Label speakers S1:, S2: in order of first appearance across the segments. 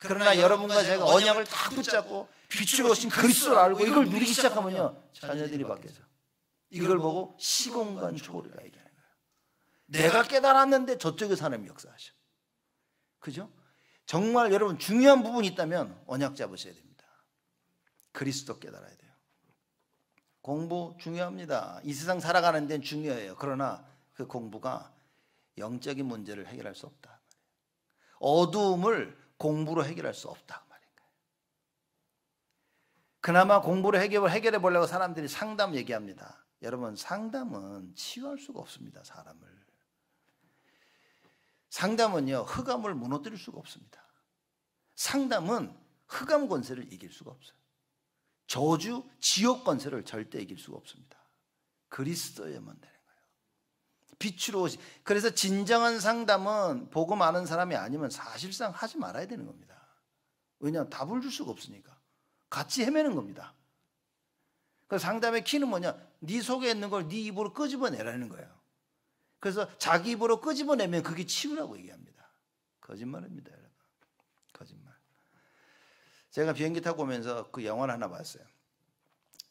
S1: 그러나 여러분과 제가 언약을 다 붙잡고 빛으로 오신 그리스도를 알고 이걸 누리기 시작하면요, 자녀들이 바뀌어져. 이걸 보고 시공간 초월이라 얘기하는 거예요. 내가 깨달았는데 저쪽에서 하나님 역사하셔. 그죠? 정말 여러분 중요한 부분이 있다면 언약 잡으셔야 됩니다. 그리스도 깨달아야 돼요. 공부 중요합니다. 이 세상 살아가는 데는 중요해요. 그러나 그 공부가 영적인 문제를 해결할 수 없다. 어두움을 공부로 해결할 수 없다 말인 거예요. 그나마 공부로 해결해 보려고 사람들이 상담 얘기합니다. 여러분, 상담은 치유할 수가 없습니다. 사람을. 상담은요, 흑암을 무너뜨릴 수가 없습니다. 상담은 흑암 권세를 이길 수가 없어요. 저주, 지옥 권세를 절대 이길 수가 없습니다. 그리스도에만 되는 거예요. 빛으로 오시. 그래서 진정한 상담은 복음 아는 사람이 아니면 사실상 하지 말아야 되는 겁니다. 왜냐하면 답을 줄 수가 없으니까. 같이 헤매는 겁니다. 그래서 상담의 키는 뭐냐? 네 속에 있는 걸 네 입으로 끄집어내라는 거예요. 그래서 자기 입으로 끄집어내면 그게 치유라고 얘기합니다. 거짓말입니다, 여러분. 거짓말. 제가 비행기 타고 오면서 그 영화를 하나 봤어요.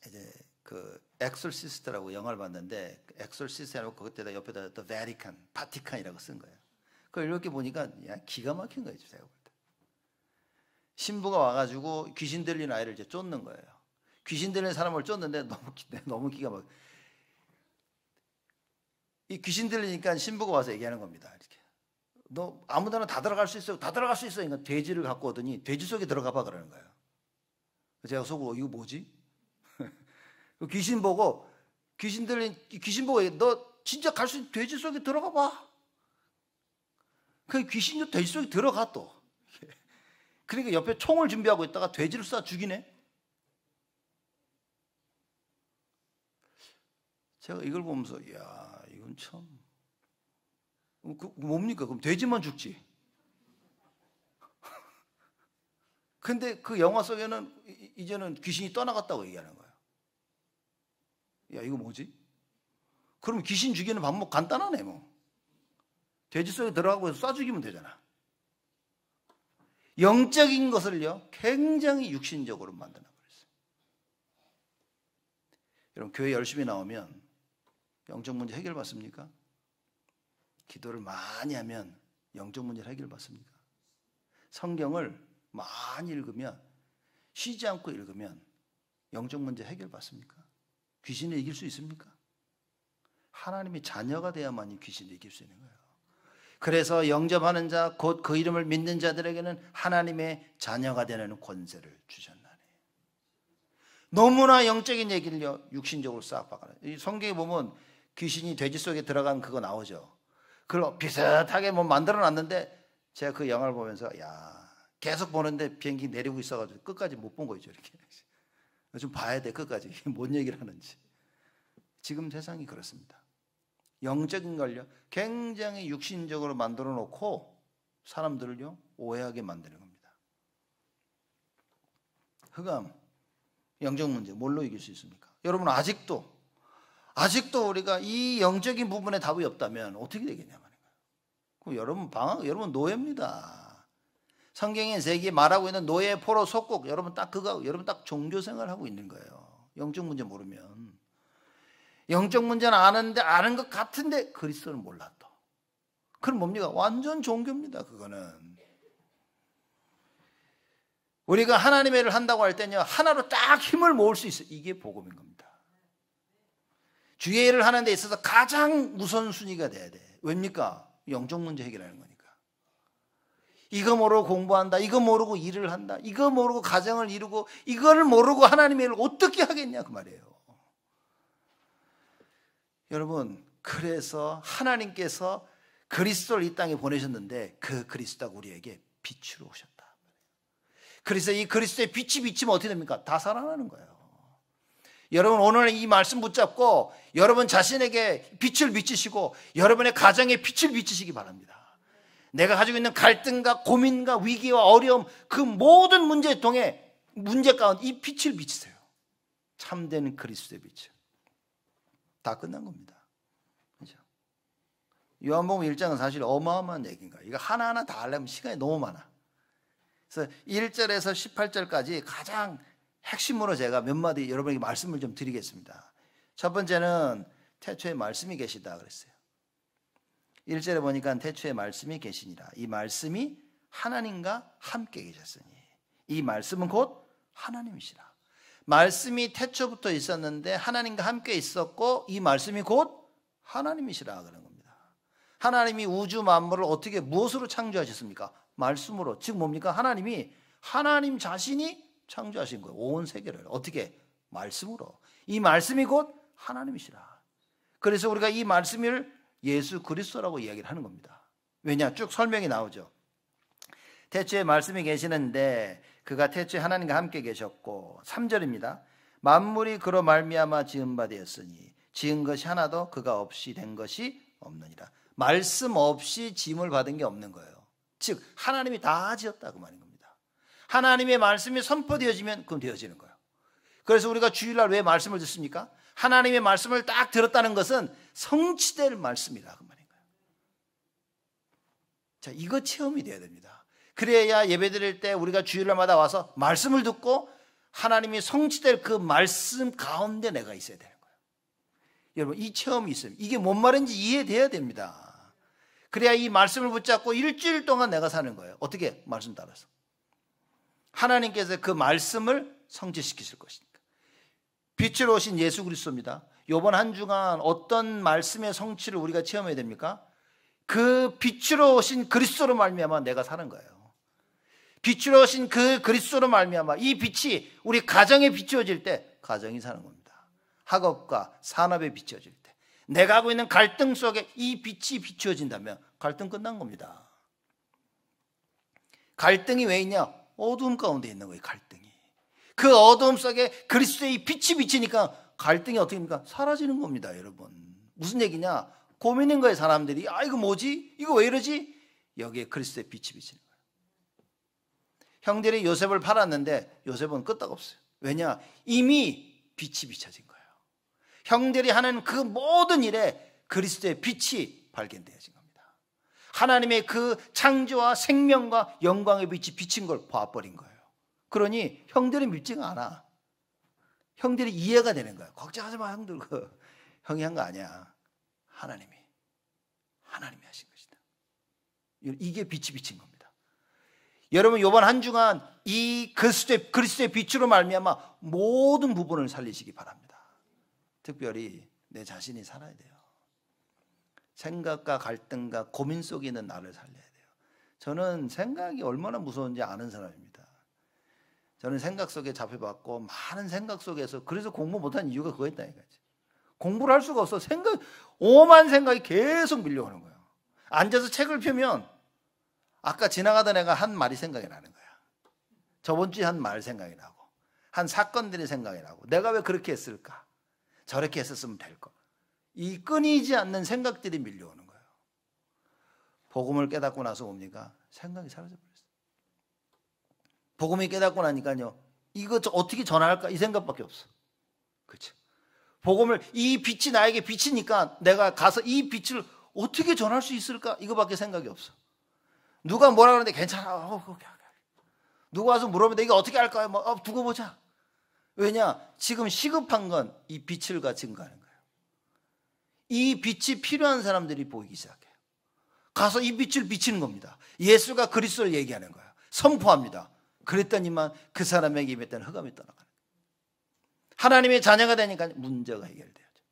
S1: 이제 그 엑소시스트라고 영화를 봤는데, 엑소시스트라고 그때다 옆에다 또 베티칸, 바티칸이라고 쓴 거예요. 그걸 이렇게 보니까 기가 막힌 거예요, 제가 볼 때. 신부가 와가지고 귀신 들린 아이를 이제 쫓는 거예요. 귀신 들린 사람을 쫓는데 너무 기가 막혀. 이 귀신 들리니까 신부가 와서 얘기하는 겁니다. 이렇게. 너 아무데나 다 들어갈 수 있어. 다 들어갈 수 있어. 그러니까 돼지를 갖고 오더니 돼지 속에 들어가 봐 그러는 거예요. 제가 속으로 이거 뭐지? 귀신 보고 너 진짜 갈 수 있는 돼지 속에 들어가 봐. 그 귀신도 돼지 속에 들어가 또. 그러니까 옆에 총을 준비하고 있다가 돼지를 쏴 죽이네. 제가 이걸 보면서 야, 이건 참 뭡니까? 그럼 돼지만 죽지. 근데 그 영화 속에는 이제는 귀신이 떠나갔다고 얘기하는 거예요. 야, 이거 뭐지? 그럼 귀신 죽이는 방법 간단하네 뭐. 돼지 속에 들어가고 쏴 죽이면 되잖아. 영적인 것을요 굉장히 육신적으로 만드는 거예요. 여러분, 교회 열심히 나오면 영적 문제 해결받습니까? 기도를 많이 하면 영적 문제를 해결받습니까? 성경을 많이 읽으면, 쉬지 않고 읽으면 영적 문제 해결받습니까? 귀신을 이길 수 있습니까? 하나님의 자녀가 돼야만이 귀신을 이길 수 있는 거예요. 그래서 영접하는 자, 곧 그 이름을 믿는 자들에게는 하나님의 자녀가 되는 권세를 주셨나니. 너무나 영적인 얘기를요 육신적으로 싹 바꿔요. 이 성경에 보면 귀신이 돼지 속에 들어간 그거 나오죠. 그걸 비슷하게 뭐 만들어 놨는데, 제가 그 영화를 보면서 야, 계속 보는데 비행기 내리고 있어가지고 끝까지 못 본 거죠. 이렇게 좀 봐야 돼 끝까지 뭔 얘기를 하는지. 지금 세상이 그렇습니다. 영적인 걸요 굉장히 육신적으로 만들어 놓고 사람들을요 오해하게 만드는 겁니다. 흑암, 영적 문제 뭘로 이길 수 있습니까? 여러분, 아직도 우리가 이 영적인 부분에 답이 없다면 어떻게 되겠냐 말이에요. 그럼 여러분 노예입니다. 성경에 세계 말하고 있는 노예, 포로, 속국, 여러분 딱 종교 생활하고 있는 거예요. 영적 문제 모르면. 영적 문제는 아는 것 같은데 그리스도를 몰라 또. 그럼 뭡니까? 완전 종교입니다. 그거는. 우리가 하나님의 일을 한다고 할 때는요 하나로 딱 힘을 모을 수 있어요. 이게 복음인 겁니다. 주의 일을 하는 데 있어서 가장 우선순위가 돼야 돼. 왜입니까? 영적 문제 해결하는 거니까. 이거 모르고 공부한다, 이거 모르고 일을 한다, 이거 모르고 가정을 이루고, 이거를 모르고 하나님의 일을 어떻게 하겠냐 그 말이에요. 여러분, 그래서 하나님께서 그리스도를 이 땅에 보내셨는데 그 그리스도가 우리에게 빛으로 오셨다. 그래서 이 그리스도의 빛이 비치면 어떻게 됩니까? 다 살아나는 거예요. 여러분, 오늘 이 말씀 붙잡고 여러분 자신에게 빛을 비치시고 여러분의 가정에 빛을 비치시기 바랍니다. 내가 가지고 있는 갈등과 고민과 위기와 어려움, 그 모든 문제 가운데 이 빛을 비치세요. 참된 그리스도의 빛을. 다 끝난 겁니다. 그렇죠? 요한복음 1장은 사실 어마어마한 얘기인 거예요. 이거 하나하나 다 하려면 시간이 너무 많아. 그래서 1절에서 18절까지 가장 핵심으로 제가 몇 마디 여러분에게 말씀을 좀 드리겠습니다. 첫 번째는 태초에 말씀이 계시다 그랬어요. 1절에 보니까 태초에 말씀이 계시니라. 이 말씀이 하나님과 함께 계셨으니 이 말씀은 곧 하나님이시라. 말씀이 태초부터 있었는데 하나님과 함께 있었고 이 말씀이 곧 하나님이시라 그런 겁니다. 하나님이 우주 만물을 어떻게 무엇으로 창조하셨습니까? 말씀으로. 즉 뭡니까? 하나님이 하나님 자신이 창조하신 거예요. 온 세계를. 어떻게? 말씀으로. 이 말씀이 곧 하나님이시라. 그래서 우리가 이 말씀을 예수 그리스도라고 이야기를 하는 겁니다. 왜냐? 쭉 설명이 나오죠. 태초에 말씀이 계시는데 그가 태초에 하나님과 함께 계셨고 3절입니다. 만물이 그로 말미암아 지은 바 되었으니 지은 것이 하나도 그가 없이 된 것이 없느니라. 말씀 없이 지음을 받은 게 없는 거예요. 즉 하나님이 다 지었다 그 말인 겁니다. 하나님의 말씀이 선포되어지면 그건 되어지는 거예요. 그래서 우리가 주일날 왜 말씀을 듣습니까? 하나님의 말씀을 딱 들었다는 것은 성취될 말씀이다 그 말인 거예요. 자, 이거 체험이 돼야 됩니다. 그래야 예배드릴 때 우리가 주일날마다 와서 말씀을 듣고 하나님이 성취될 그 말씀 가운데 내가 있어야 되는 거예요. 여러분 이 체험이 있으면 이게 뭔 말인지 이해돼야 됩니다. 그래야 이 말씀을 붙잡고 일주일 동안 내가 사는 거예요. 어떻게? 말씀 따라서. 하나님께서 그 말씀을 성취시키실 것이니까. 빛으로 오신 예수 그리스도입니다. 이번 한 주간 어떤 말씀의 성취를 우리가 체험해야 됩니까? 그 빛으로 오신 그리스도로 말미암아 내가 사는 거예요. 빛으로 오신 그 그리스도로 말미암아 이 빛이 우리 가정에 비추어질 때 가정이 사는 겁니다. 학업과 산업에 비추어질 때 내가 하고 있는 갈등 속에 이 빛이 비추어진다면 갈등 끝난 겁니다. 갈등이 왜 있냐? 어두움 가운데 있는 거예요. 갈등이. 그 어두움 속에 그리스도의 빛이 비치니까 갈등이 어떻게 됩니까? 사라지는 겁니다. 여러분 무슨 얘기냐? 고민인 거예요. 사람들이. 아 이거 뭐지? 이거 왜 이러지? 여기에 그리스도의 빛이 비치는 거예요. 형들이 요셉을 팔았는데 요셉은 끄떡없어요. 왜냐? 이미 빛이 비춰진 거예요. 형들이 하는 그 모든 일에 그리스도의 빛이 발견되어진 겁니다. 하나님의 그 창조와 생명과 영광의 빛이 비친 걸 봐버린 거예요. 그러니 형들이 믿지가 않아. 형들이 이해가 되는 거예요. 걱정하지 마 형들. 형이 한 거 아니야. 하나님이 하신 것이다. 이게 빛이 비친 겁니다. 여러분 이번 한 주간 이 그리스도의 빛으로 말미암아 모든 부분을 살리시기 바랍니다. 특별히 내 자신이 살아야 돼요. 생각과 갈등과 고민 속에 있는 나를 살려야 돼요. 저는 생각이 얼마나 무서운지 아는 사람입니다. 저는 생각 속에 잡혀봤고 많은 생각 속에서 그래서 공부 못한 이유가 그거였다니까요. 공부를 할 수가 없어. 오만 생각이 계속 밀려오는 거예요. 앉아서 책을 펴면 아까 지나가던 애가 한 말이 생각이 나는 거야. 저번 주에 한 말 생각이 나고 한 사건들이 생각이 나고 내가 왜 그렇게 했을까? 저렇게 했었으면 될 거. 이 끊이지 않는 생각들이 밀려오는 거예요. 복음을 깨닫고 나서 뭡니까? 생각이 사라져버렸어요. 복음을 깨닫고 나니까요. 이거 어떻게 전할까? 이 생각밖에 없어. 그렇죠? 복음을 이 빛이 나에게 비치니까 내가 가서 이 빛을 어떻게 전할 수 있을까? 이거밖에 생각이 없어. 누가 뭐라 그러는데 괜찮아. 누가 와서 물어보는데 이거 어떻게 할까요? 두고 보자. 왜냐? 지금 시급한 건 이 빛을 증거하는 거예요. 이 빛이 필요한 사람들이 보이기 시작해요. 가서 이 빛을 비치는 겁니다. 예수가 그리스도를 얘기하는 거예요. 선포합니다. 그랬더니만 그 사람에게 임했던 흑암이 떠나가는 거예요. 하나님의 자녀가 되니까 문제가 해결돼야죠.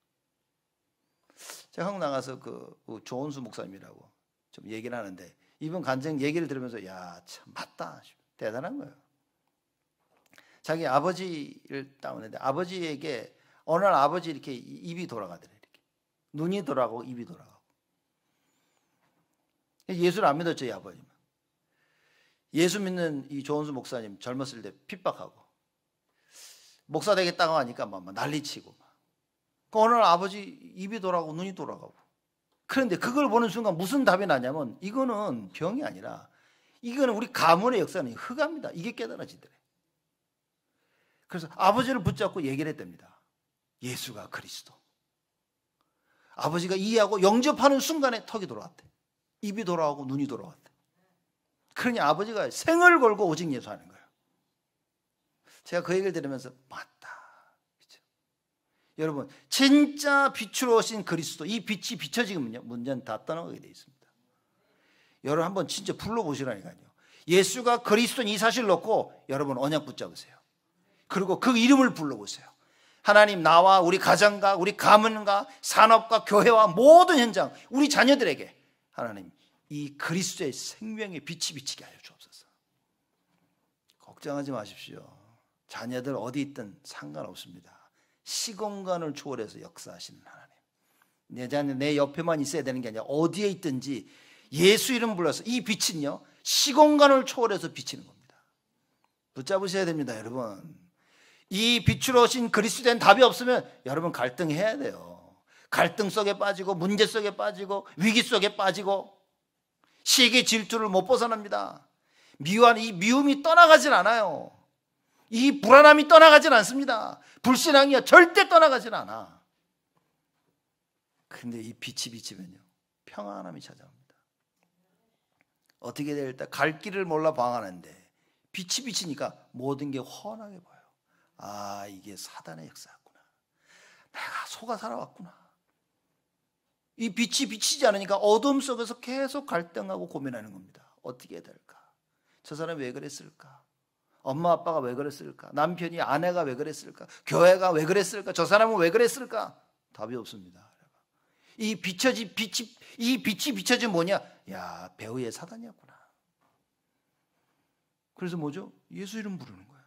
S1: 제가 한국 나가서 그 조은수 목사님이라고 좀 얘기를 하는데 이분 간증 얘기를 들으면서 야, 참 맞다. 대단한 거예요. 자기 아버지를 따오는데 아버지에게 어느 날 아버지 이렇게 입이 돌아가더래요. 이렇게. 눈이 돌아가고 입이 돌아가고. 예수를 안 믿었죠, 이 아버님은. 예수 믿는 이 조은수 목사님 젊었을 때 핍박하고 목사 되겠다고 하니까 막 난리치고 어느 날 아버지 입이 돌아가고 눈이 돌아가고. 그런데 그걸 보는 순간 무슨 답이 나냐면 이거는 병이 아니라 이거는 우리 가문의 역사는 흑암이다. 이게 깨달아지더래. 그래서 아버지를 붙잡고 얘기를 했답니다. 예수가 그리스도. 아버지가 이해하고 영접하는 순간에 턱이 돌아왔대. 입이 돌아오고 눈이 돌아왔대. 그러니 아버지가 생을 걸고 오직 예수 하는 거예요. 제가 그 얘기를 들으면서 맞다. 그렇죠? 여러분, 진짜 빛으로 오신 그리스도, 이 빛이 비춰지면요, 문제는 다 떠나가게 돼 있습니다. 여러분 한번 진짜 불러보시라니까요. 예수가 그리스도인 이 사실을 놓고 여러분 언약 붙잡으세요. 그리고 그 이름을 불러보세요. 하나님, 나와 우리 가정과 우리 가문과 산업과 교회와 모든 현장, 우리 자녀들에게 하나님 이 그리스도의 생명의 빛이 비치게 하여 주옵소서. 걱정하지 마십시오. 자녀들 어디 있든 상관없습니다. 시공간을 초월해서 역사하시는 하나님. 내 자녀 내 옆에만 있어야 되는 게 아니라 어디에 있든지 예수 이름 불러서 이 빛은요 시공간을 초월해서 비치는 겁니다. 붙잡으셔야 됩니다. 여러분, 이 빛으로 오신 그리스도에 답이 없으면 여러분 갈등해야 돼요. 갈등 속에 빠지고 문제 속에 빠지고 위기 속에 빠지고 시기 질투를 못 벗어납니다. 미워하는 이 미움이 떠나가질 않아요. 이 불안함이 떠나가질 않습니다. 불신앙이요 절대 떠나가질 않아. 근데 이 빛이 비치면요 평안함이 찾아옵니다. 어떻게 될까? 갈 길을 몰라 방황하는데 빛이 비치니까 모든 게 훤하게 보여요. 아, 이게 사단의 역사였구나. 내가 속아 살아왔구나. 이 빛이 비치지 않으니까 어둠 속에서 계속 갈등하고 고민하는 겁니다. 어떻게 해야 될까? 저 사람이 왜 그랬을까? 엄마 아빠가 왜 그랬을까? 남편이 아내가 왜 그랬을까? 교회가 왜 그랬을까? 저 사람은 왜 그랬을까? 답이 없습니다. 이 빛이 비춰진 뭐냐? 야, 배후의 사단이었구나. 그래서 뭐죠? 예수 이름 부르는 거예요.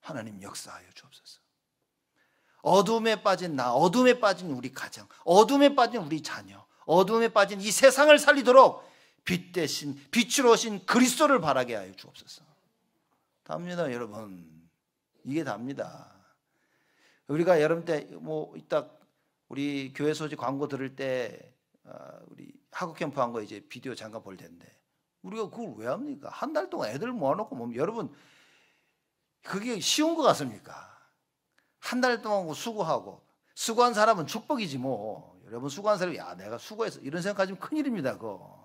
S1: 하나님 역사하여 주옵소서. 어둠에 빠진 나, 어둠에 빠진 우리 가정, 어둠에 빠진 우리 자녀, 어둠에 빠진 이 세상을 살리도록 빛 대신 빛으로 오신 그리스도를 바라게 하여 주옵소서. 답니다, 여러분. 이게 답니다. 우리가 여름 때 뭐 이따 우리 교회 소식 광고 들을 때 우리 학업 캠프 한 거 이제 비디오 잠깐 볼 텐데 우리가 그걸 왜 합니까? 한 달 동안 애들 모아놓고 뭐 여러분 그게 쉬운 거 같습니까? 한 달 동안 수고하고 수고한 사람은 축복이지 뭐. 여러분 수고한 사람이 야 내가 수고해서 이런 생각하시면 큰일입니다. 그거.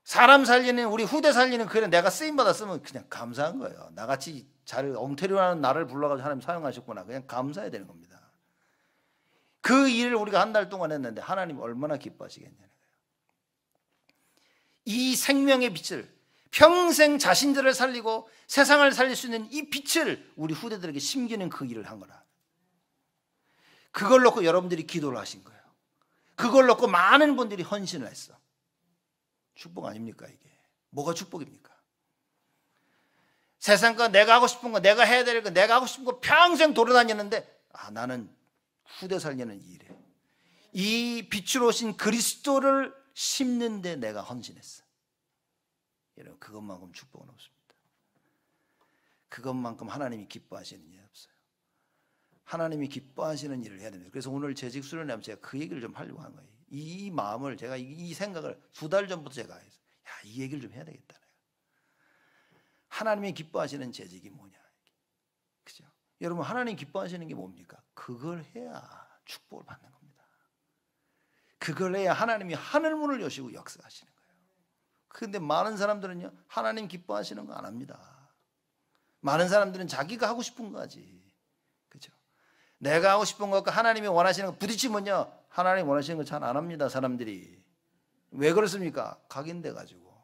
S1: 사람 살리는 우리 후대 살리는 그래 내가 쓰임 받았으면 그냥 감사한 거예요. 나같이 잘 엉터리하는 나를 불러가지고 하나님 사용하셨구나. 그냥 감사해야 되는 겁니다. 그 일을 우리가 한 달 동안 했는데 하나님 얼마나 기뻐하시겠냐는 거예요. 이 생명의 빛을 평생 자신들을 살리고 세상을 살릴 수 있는 이 빛을 우리 후대들에게 심기는 그 일을 한 거라. 그걸 놓고 여러분들이 기도를 하신 거예요. 그걸 놓고 많은 분들이 헌신을 했어. 축복 아닙니까 이게? 뭐가 축복입니까? 세상과 내가 하고 싶은 거, 내가 해야 될 거, 내가 하고 싶은 거 평생 돌아다녔는데 나는 후대 살리는 이 일에 이 빛으로 오신 그리스도를 심는 데 내가 헌신했어. 여러분 그것만큼 축복은 없습니다. 그것만큼 하나님이 기뻐하시는 일이 없어요. 하나님이 기뻐하시는 일을 해야 됩니다. 그래서 오늘 재직 수련회하면 제가 그 얘기를 좀 하려고 한 거예요. 이 마음을 제가 이 생각을 2달 전부터 제가 해서 이 얘기를 좀 해야 되겠다. 하나님이 기뻐하시는 재직이 뭐냐. 그죠? 여러분 하나님 기뻐하시는 게 뭡니까? 그걸 해야 축복을 받는 겁니다. 그걸 해야 하나님이 하늘문을 여시고 역사하시는 거예요. 그런데 많은 사람들은요 하나님 기뻐하시는 거 안 합니다. 많은 사람들은 자기가 하고 싶은 거 하지. 그죠? 내가 하고 싶은 것과 하나님이 원하시는 거 부딪히면요 하나님 원하시는 거 잘 안 합니다. 사람들이. 왜 그렇습니까? 각인돼 가지고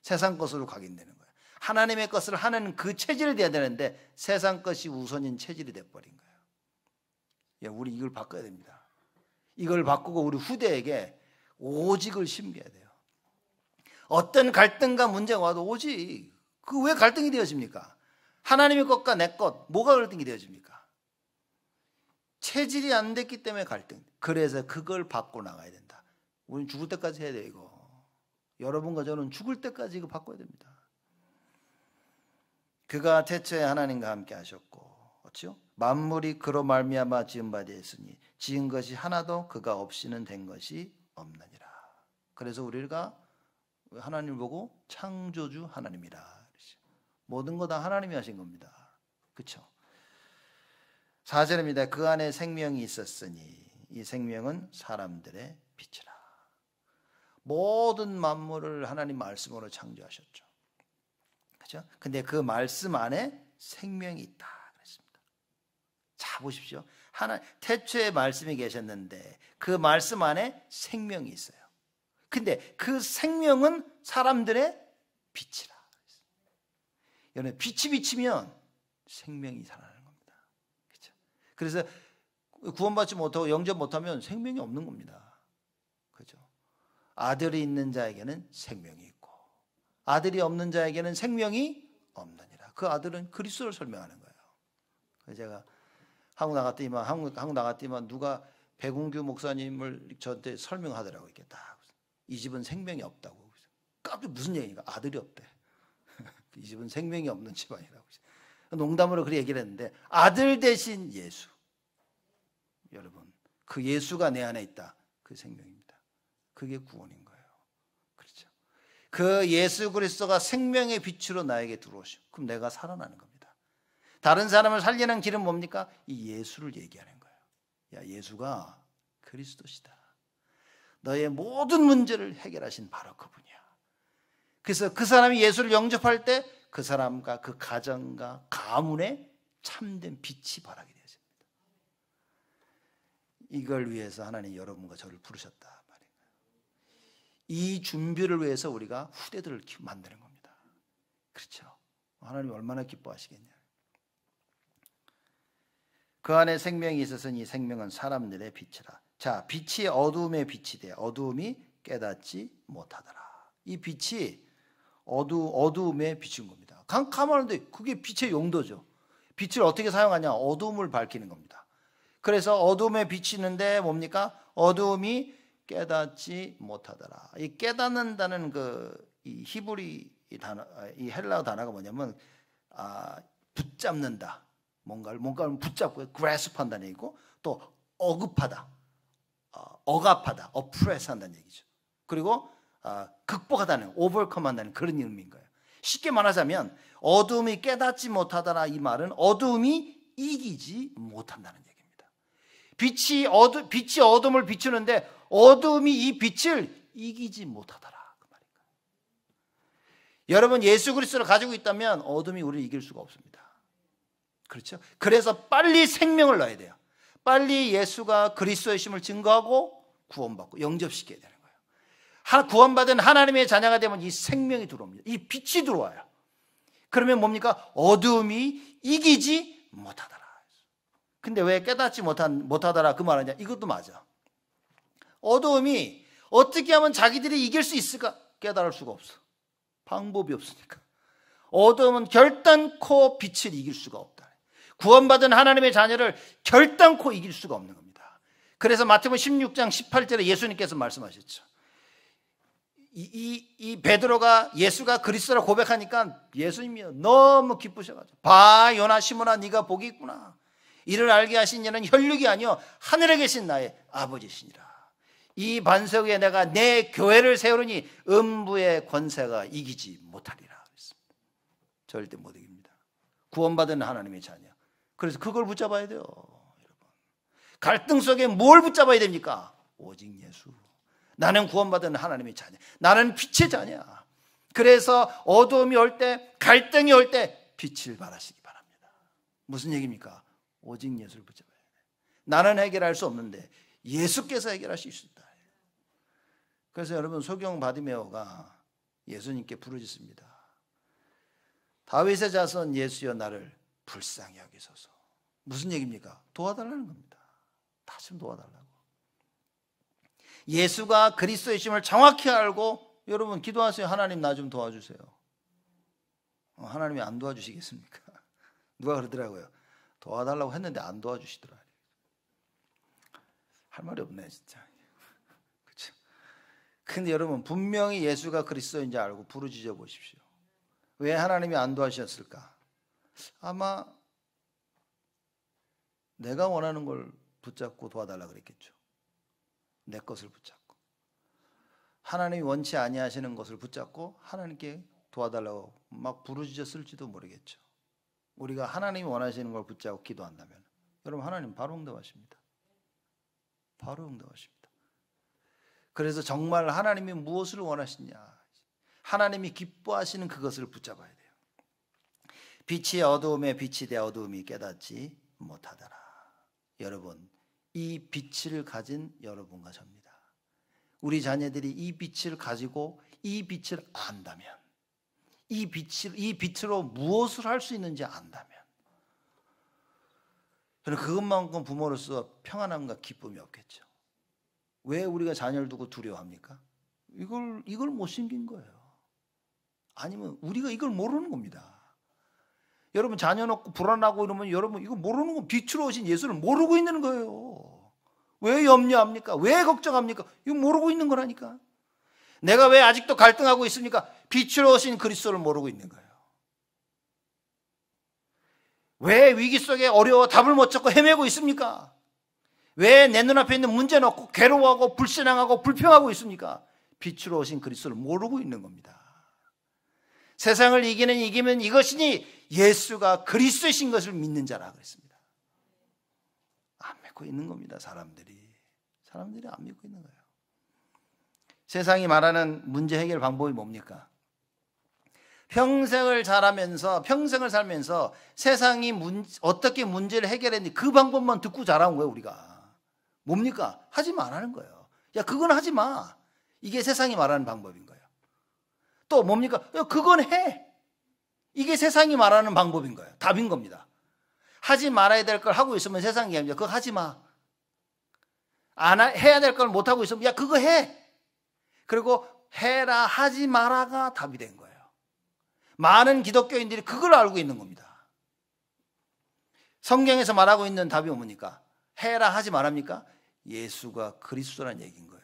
S1: 세상 것으로 각인되는 거예요. 하나님의 것을 하는 그 체질이 돼야 되는데 세상 것이 우선인 체질이 돼버린 거예요. 야, 우리 이걸 바꿔야 됩니다. 이걸 바꾸고 우리 후대에게 오직을 심겨야 돼요. 어떤 갈등과 문제가 와도 오직. 그 왜 갈등이 되어집니까? 하나님의 것과 내 것 뭐가 갈등이 되어집니까? 체질이 안 됐기 때문에 갈등. 그래서 그걸 바꿔 나가야 된다. 우리는 죽을 때까지 해야 돼 이거. 여러분과 저는 죽을 때까지 이거 바꿔야 됩니다. 그가 태초에 하나님과 함께 하셨고 그렇죠? 만물이 그로 말미암아 지은 바 되었으니 지은 것이 하나도 그가 없이는 된 것이 없느니라. 그래서 우리가 하나님을 보고 창조주 하나님이라. 모든 거 다 하나님이 하신 겁니다. 그렇죠? 4절입니다. 그 안에 생명이 있었으니 이 생명은 사람들의 빛이라. 모든 만물을 하나님 말씀으로 창조하셨죠. 그렇죠? 근데 그 말씀 안에 생명이 있다 그랬습니다. 자, 보십시오. 태초에 말씀이 계셨는데 그 말씀 안에 생명이 있어요. 근데 그 생명은 사람들의 빛이라. 여러분, 빛이 비치면 생명이 살아나는 겁니다. 그렇죠? 그래서 구원받지 못하고 영접 못하면 생명이 없는 겁니다. 그렇죠? 아들이 있는 자에게는 생명이 있고 아들이 없는 자에게는 생명이 없느니라. 그 아들은 그리스도를 설명하는 거예요. 그래서 제가 한국 나갔더니만 누가 백운규 목사님을 저한테 설명하더라고요. 이렇게 딱. 이 집은 생명이 없다고. 깜짝 무슨 얘기인가? 아들이 없대. 이 집은 생명이 없는 집안이라고. 농담으로 그렇게 얘기를 했는데 아들 대신 예수. 여러분, 그 예수가 내 안에 있다. 그 생명입니다. 그게 구원인 거예요. 그렇죠? 그 예수 그리스도가 생명의 빛으로 나에게 들어오시고 그럼 내가 살아나는 겁니다. 다른 사람을 살리는 길은 뭡니까? 이 예수를 얘기하는 거예요. 야, 예수가 그리스도시다. 너의 모든 문제를 해결하신 바로 그분이야. 그래서 그 사람이 예수를 영접할 때 그 사람과 그 가정과 가문에 참된 빛이 발하게 되었습니다. 이걸 위해서 하나님 여러분과 저를 부르셨다 말이에요. 이 준비를 위해서 우리가 후대들을 만드는 겁니다. 그렇죠? 하나님이 얼마나 기뻐하시겠냐. 그 안에 생명이 있었으니 이 생명은 사람들의 빛이라. 자, 빛이 어두움의 빛이 돼. 어두움이 깨닫지 못하더라. 이 빛이 어두움에 비친 겁니다. 가만한데 그게 빛의 용도죠. 빛을 어떻게 사용하냐? 어두움을 밝히는 겁니다. 그래서 어두움에 비치는데 뭡니까? 어두움이 깨닫지 못하더라. 이 깨닫는다는 이 히브리 단어, 이 헬라어 단어가 뭐냐면 붙잡는다. 뭔가를 붙잡고 grasp 한다는 얘기고 또 억압하다, oppress 한다는 얘기죠. 그리고 극복하다는, overcome 한다는 그런 의미인 거예요. 쉽게 말하자면 어두움이 깨닫지 못하더라. 이 말은 어두움이 이기지 못한다는 얘기입니다. 빛이 어둠을 비추는데 어두움이 이 빛을 이기지 못하더라. 그 말인 거예요. 여러분, 예수 그리스도를 가지고 있다면 어둠이 우리를 이길 수가 없습니다. 그렇죠? 그래서 빨리 생명을 넣어야 돼요. 빨리 예수가 그리스도의 심을 증거하고 구원받고 영접시켜야 돼요. 구원받은 하나님의 자녀가 되면 이 생명이 들어옵니다. 이 빛이 들어와요. 그러면 뭡니까? 어두움이 이기지 못하더라. 근데 왜 깨닫지 못하더라 그 말하냐? 이것도 맞아. 어두움이 어떻게 하면 자기들이 이길 수 있을까? 깨달을 수가 없어. 방법이 없으니까. 어두움은 결단코 빛을 이길 수가 없다. 구원받은 하나님의 자녀를 결단코 이길 수가 없는 겁니다. 그래서 마태복음 16장 18절에 예수님께서 말씀하셨죠. 이 베드로가 예수가 그리스도라 고백하니까 예수님이 너무 기쁘셔가지고 봐 요나 시몬아 네가 복이 있구나. 이를 알게 하신 이는 혈육이 아니요 하늘에 계신 나의 아버지시니라. 이 반석 위에 내가 내 교회를 세우니 음부의 권세가 이기지 못하리라 그랬습니다. 절대 못 이깁니다. 구원받은 하나님의 자녀. 그래서 그걸 붙잡아야 돼요. 여러분. 갈등 속에 뭘 붙잡아야 됩니까? 오직 예수. 나는 구원받은 하나님의 자녀. 나는 빛의 자녀야. 그래서 어두움이 올 때, 갈등이 올 때 빛을 발하시기 바랍니다. 무슨 얘기입니까? 오직 예수를 붙잡아야 돼. 나는 해결할 수 없는데 예수께서 해결하실 수 있다. 그래서 여러분, 소경 바디메오가 예수님께 부르짖습니다. 다윗의 자손 예수여 나를 불쌍히 여기소서. 무슨 얘기입니까? 도와달라는 겁니다. 다시 도와달라고. 예수가 그리스도의 심을 정확히 알고 여러분 기도하세요. 하나님 나 좀 도와주세요. 하나님이 안 도와주시겠습니까? 누가 그러더라고요. 도와달라고 했는데 안 도와주시더라. 할 말이 없네 진짜. 그렇죠? 근데 여러분 분명히 예수가 그리스도인지 알고 부르짖어 보십시오. 왜 하나님이 안 도와주셨을까? 아마 내가 원하는 걸 붙잡고 도와달라고 그랬겠죠. 내 것을 붙잡고 하나님이 원치 아니하시는 것을 붙잡고 하나님께 도와달라고 막 부르짖었을지도 모르겠죠. 우리가 하나님이 원하시는 걸 붙잡고 기도한다면 여러분 하나님 바로 응답하십니다. 바로 응답하십니다. 그래서 정말 하나님이 무엇을 원하시냐, 하나님이 기뻐하시는 그것을 붙잡아야 돼요. 빛이 어두움에 빛이 되 어두움이 깨닫지 못하더라. 여러분, 이 빛을 가진 여러분과 저입니다. 우리 자녀들이 이 빛을 가지고 이 빛을 안다면, 이 빛으로 무엇을 할 수 있는지 안다면, 저는 그것만큼 부모로서 평안함과 기쁨이 없겠죠. 왜 우리가 자녀를 두고 두려워합니까? 이걸 못 숨긴 거예요. 아니면 우리가 이걸 모르는 겁니다. 여러분, 자녀 놓고 불안하고 이러면 여러분 이거 모르는 거, 빛으로 오신 예수를 모르고 있는 거예요. 왜 염려합니까? 왜 걱정합니까? 이거 모르고 있는 거라니까. 내가 왜 아직도 갈등하고 있습니까? 빛으로 오신 그리스도를 모르고 있는 거예요. 왜 위기 속에 어려워 답을 못 찾고 헤매고 있습니까? 왜 내 눈앞에 있는 문제 놓고 괴로워하고 불신앙하고 불평하고 있습니까? 빛으로 오신 그리스도를 모르고 있는 겁니다. 세상을 이기면 이것이니 예수가 그리스도이신 것을 믿는 자라 그랬습니다. 안 믿고 있는 겁니다. 사람들이 안 믿고 있는 거예요. 세상이 말하는 문제 해결 방법이 뭡니까? 평생을 살면서 세상이 어떻게 문제를 해결했는지 그 방법만 듣고 자라온 거예요. 우리가 뭡니까? 하지 말라는 거예요. 야, 그건 하지 마. 이게 세상이 말하는 방법인 거예요. 또 뭡니까? 야, 그건 해. 이게 세상이 말하는 방법인 거예요. 답인 겁니다. 하지 말아야 될 걸 하고 있으면 세상이 얘기합니다. 그거 하지 마. 해야 될 걸 못하고 있으면 야, 그거 해. 그리고 해라 하지 마라가 답이 된 거예요. 많은 기독교인들이 그걸 알고 있는 겁니다. 성경에서 말하고 있는 답이 뭡니까? 해라 하지 말합니까? 예수가 그리스도라는 얘기인 거예요.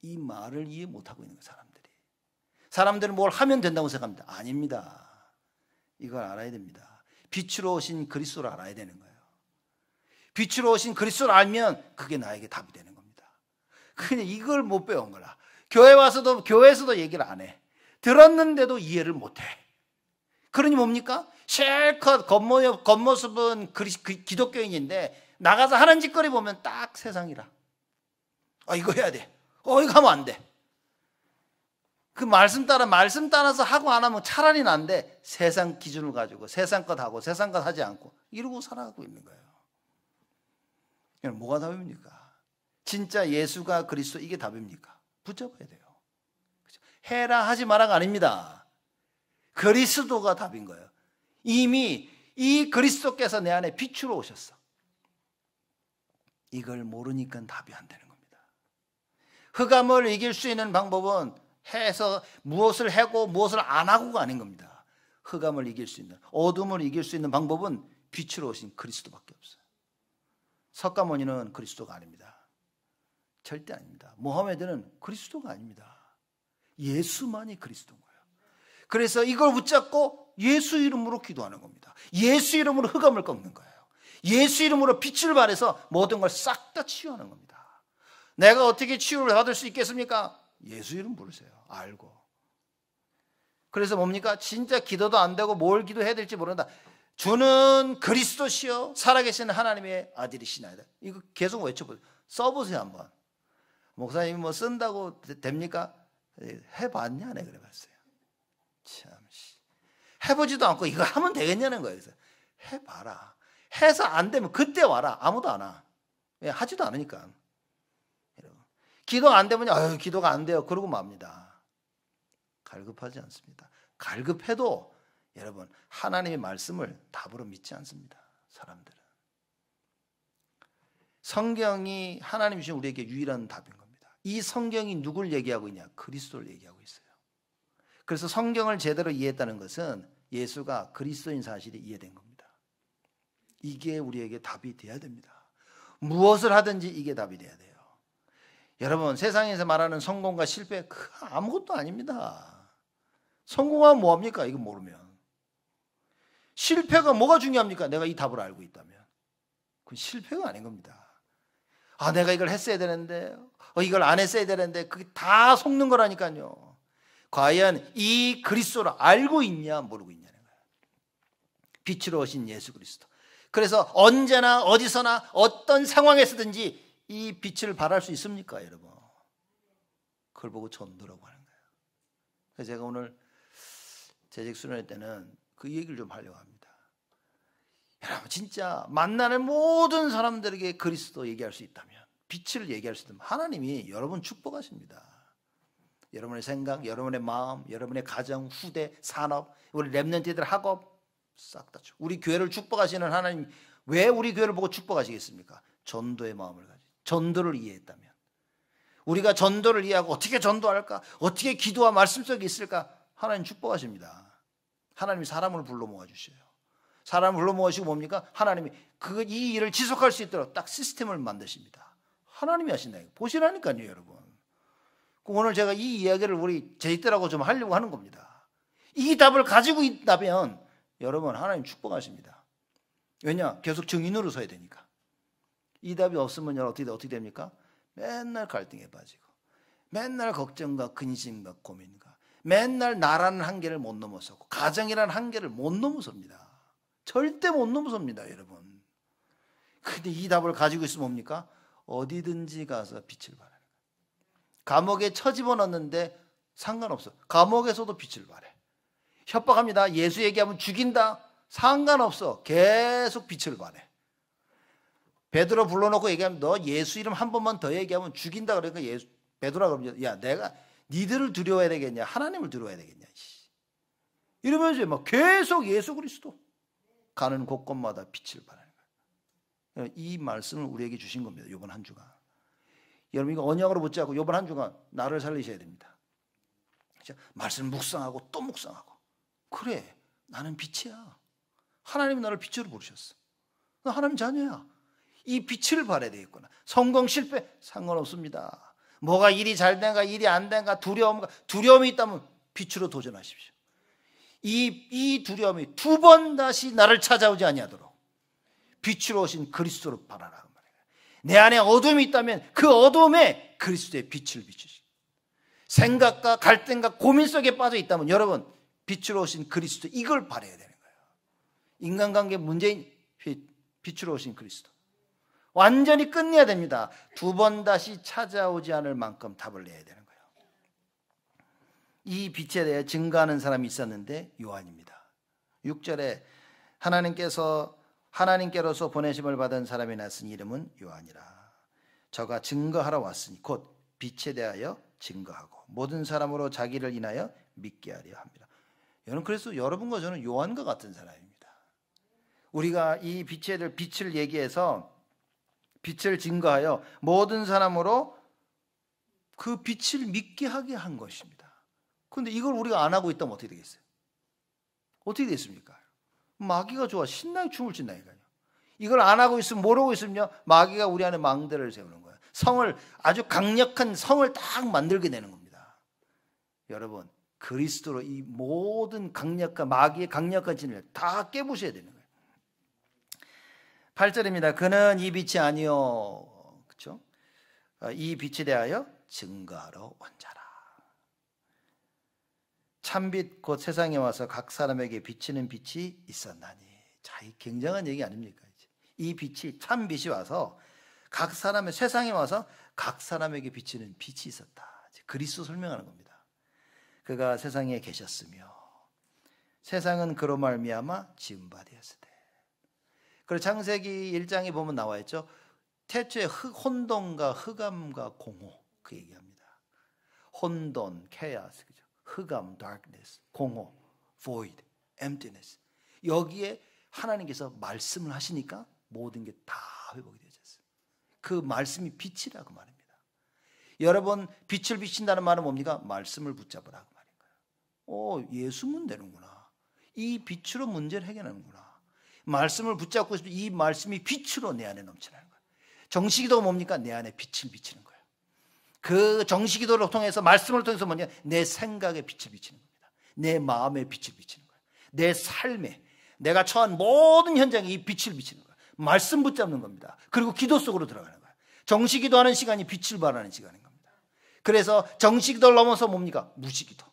S1: 이 말을 이해 못하고 있는 거예요. 사람들은 뭘 하면 된다고 생각합니다. 아닙니다. 이걸 알아야 됩니다. 빛으로 오신 그리스도를 알아야 되는 거예요. 빛으로 오신 그리스도를 알면 그게 나에게 답이 되는 겁니다. 그냥 이걸 못 배운 거라. 교회에서도 얘기를 안 해. 들었는데도 이해를 못 해. 그러니 뭡니까? 실컷 겉모습은 기독교인인데 나가서 하는 짓거리 보면 딱 세상이라. 이거 해야 돼. 이거 하면 안 돼. 그 말씀 따라서 하고 안 하면 차라리 난데 세상 기준을 가지고 세상 것 하고 세상 것 하지 않고 이러고 살아가고 있는 거예요. 뭐가 답입니까? 진짜 예수가 그리스도 이게 답입니까? 붙잡아야 돼요. 해라 하지 마라가 아닙니다. 그리스도가 답인 거예요. 이미 이 그리스도께서 내 안에 빛으로 오셨어. 이걸 모르니까 답이 안 되는 겁니다. 흑암을 이길 수 있는 방법은 해서 무엇을 하고 무엇을 안 하고가 아닌 겁니다. 흑암을 이길 수 있는, 어둠을 이길 수 있는 방법은 빛으로 오신 그리스도밖에 없어요. 석가모니는 그리스도가 아닙니다. 절대 아닙니다. 모하메드는 그리스도가 아닙니다. 예수만이 그리스도인 거예요. 그래서 이걸 붙잡고 예수 이름으로 기도하는 겁니다. 예수 이름으로 흑암을 꺾는 거예요. 예수 이름으로 빛을 발해서 모든 걸 싹 다 치유하는 겁니다. 내가 어떻게 치유를 받을 수 있겠습니까? 예수 이름 부르세요. 알고. 그래서 뭡니까? 진짜 기도도 안 되고 뭘 기도해야 될지 모른다. 주는 그리스도시요 살아계신 하나님의 아들이시나이다. 이거 계속 외쳐보세요. 써보세요 한번. 목사님이 뭐 쓴다고 됩니까? 해봤냐? 네 그래봤어요. 참, 해보지도 않고 이거 하면 되겠냐는 거예요. 그래서 해봐라. 해서 안 되면 그때 와라. 아무도 안 와. 왜? 하지도 않으니까. 기도 안 되면 기도가 안 돼요. 그러고 맙니다. 갈급하지 않습니다. 갈급해도 여러분 하나님의 말씀을 답으로 믿지 않습니다. 사람들은. 성경이 하나님 주신 우리에게 유일한 답인 겁니다. 이 성경이 누굴 얘기하고 있냐? 그리스도를 얘기하고 있어요. 그래서 성경을 제대로 이해했다는 것은 예수가 그리스도인 사실이 이해된 겁니다. 이게 우리에게 답이 돼야 됩니다. 무엇을 하든지 이게 답이 돼야 돼요. 여러분 세상에서 말하는 성공과 실패 그거 아무것도 아닙니다. 성공하면 뭐합니까? 이거 모르면. 실패가 뭐가 중요합니까? 내가 이 답을 알고 있다면. 그건 실패가 아닌 겁니다. 내가 이걸 했어야 되는데 이걸 안 했어야 되는데 그게 다 속는 거라니까요. 과연 이 그리스도를 알고 있냐 모르고 있냐는 거예요. 빛으로 오신 예수 그리스도. 그래서 언제나 어디서나 어떤 상황에서든지 이 빛을 발할 수 있습니까, 여러분? 그걸 보고 전도라고 하는 거예요. 그래서 제가 오늘 재직 수련회 때는 그 얘기를 좀 하려고 합니다. 여러분 진짜 만나는 모든 사람들에게 그리스도 얘기할 수 있다면, 빛을 얘기할 수 있다면 하나님이 여러분 축복하십니다. 여러분의 생각, 여러분의 마음, 여러분의 가정, 후대, 산업, 우리 렘넌트들 학업 싹 다 우리 교회를 축복하시는 하나님, 왜 우리 교회를 보고 축복하시겠습니까? 전도의 마음을 가지고 전도를 이해했다면. 우리가 전도를 이해하고 어떻게 전도할까? 어떻게 기도와 말씀 속에 있을까? 하나님 축복하십니다. 하나님이 사람을 불러 모아주셔요. 사람을 불러 모으시고 뭡니까? 하나님이 이 일을 지속할 수 있도록 딱 시스템을 만드십니다. 하나님이 하신다. 보시라니까요, 여러분. 오늘 제가 이 이야기를 우리 제이들하고 좀 하려고 하는 겁니다. 이 답을 가지고 있다면 여러분 하나님 축복하십니다. 왜냐? 계속 증인으로 서야 되니까. 이 답이 없으면 어떻게 됩니까? 맨날 갈등에 빠지고, 맨날 걱정과 근심과 고민과, 맨날 나라는 한계를 못 넘어서고, 가정이라는 한계를 못 넘어섭니다. 절대 못 넘어섭니다, 여러분. 근데 이 답을 가지고 있으면 뭡니까? 어디든지 가서 빛을 발하는 거예요. 감옥에 처집어넣는데 상관없어. 감옥에서도 빛을 발해. 협박합니다. 예수 얘기하면 죽인다. 상관없어. 계속 빛을 발해. 베드로 불러놓고 얘기하면 너 예수 이름 한 번만 더 얘기하면 죽인다. 그러니까 베드로가 그러면 야, 내가 니들을 두려워해야 되겠냐? 하나님을 두려워해야 되겠냐? 이러면서 막 계속 예수 그리스도 가는 곳곳마다 빛을 발하는 거예요. 이 말씀을 우리에게 주신 겁니다. 이번 한 주간. 여러분 이거 언약으로 붙잡고 이번 한 주간 나를 살리셔야 됩니다. 말씀 묵상하고 또 묵상하고. 그래, 나는 빛이야. 하나님이 나를 빛으로 부르셨어. 나 하나님 자녀야. 이 빛을 발해야 되겠구나. 성공 실패 상관없습니다. 뭐가 일이 잘 된가 일이 안 된가 두려움이 있다면 빛으로 도전하십시오. 이 두려움이 두 번 다시 나를 찾아오지 아니하도록 빛으로 오신 그리스도로 발하라. 내 안에 어둠이 있다면 그 어둠에 그리스도의 빛을 비추시고, 생각과 갈등과 고민 속에 빠져 있다면 여러분 빛으로 오신 그리스도, 이걸 발해야 되는 거예요. 인간관계 문제인 빛으로 오신 그리스도 완전히 끝내야 됩니다. 두 번 다시 찾아오지 않을 만큼 답을 내야 되는 거예요. 이 빛에 대해 증거하는 사람이 있었는데 요한입니다. 6절에 하나님께로서 보내심을 받은 사람이 났으니 이름은 요한이라. 저가 증거하러 왔으니 곧 빛에 대하여 증거하고 모든 사람으로 자기를 인하여 믿게 하려 합니다. 여러분, 그래서 여러분과 저는 요한과 같은 사람입니다. 우리가 이 빛을 얘기해서 빛을 증거하여 모든 사람으로 그 빛을 믿게 하게 한 것입니다. 그런데 이걸 우리가 안 하고 있다면 어떻게 되겠어요? 어떻게 됐습니까? 마귀가 좋아 신나게 춤을 춘다니까요. 이걸 안 하고 있으면, 모르고 있으면요, 마귀가 우리 안에 망대를 세우는 거예요. 아주 강력한 성을 딱 만들게 되는 겁니다. 여러분, 그리스도로 이 모든 마귀의 강력한 진을 다 깨부셔야 되는 거예요. 8절입니다. 그는 이 빛이 아니요, 그렇죠? 이 빛에 대하여 증거하러 온 자라. 참빛 곧 세상에 와서 각 사람에게 비치는 빛이 있었나니. 자, 이 굉장한 얘기 아닙니까? 이 빛이, 참빛이 와서 세상에 와서 각 사람에게 비치는 빛이 있었다. 그리스도 설명하는 겁니다. 그가 세상에 계셨으며 세상은 그로 말미암아 지은 바 되었으되. 그리고 창세기 1장에 보면 나와 있죠. 태초에 혼돈과 흑암과 공허, 그 얘기합니다. 혼돈, chaos, 그죠? 흑암, darkness, 공허, void, emptiness. 여기에 하나님께서 말씀을 하시니까 모든 게 다 회복이 되었어요. 그 말씀이 빛이라고 말입니다. 여러분, 빛을 비친다는 말은 뭡니까? 말씀을 붙잡으라고 말인 거예요. 예수면 되는구나. 이 빛으로 문제를 해결하는구나. 말씀을 붙잡고 있으면 이 말씀이 빛으로 내 안에 넘치는 거예요. 정식기도가 뭡니까? 내 안에 빛을 비치는 거예요. 그 정식기도를 통해서, 말씀을 통해서 뭐냐? 내 생각에 빛을 비치는 겁니다. 내 마음에 빛을 비치는 거예요. 내 삶에, 내가 처한 모든 현장에 이 빛을 비치는 거예요. 말씀 붙잡는 겁니다. 그리고 기도 속으로 들어가는 거예요. 정식기도하는 시간이 빛을 발하는 시간인 겁니다. 그래서 정식기도를 넘어서 뭡니까? 무식기도.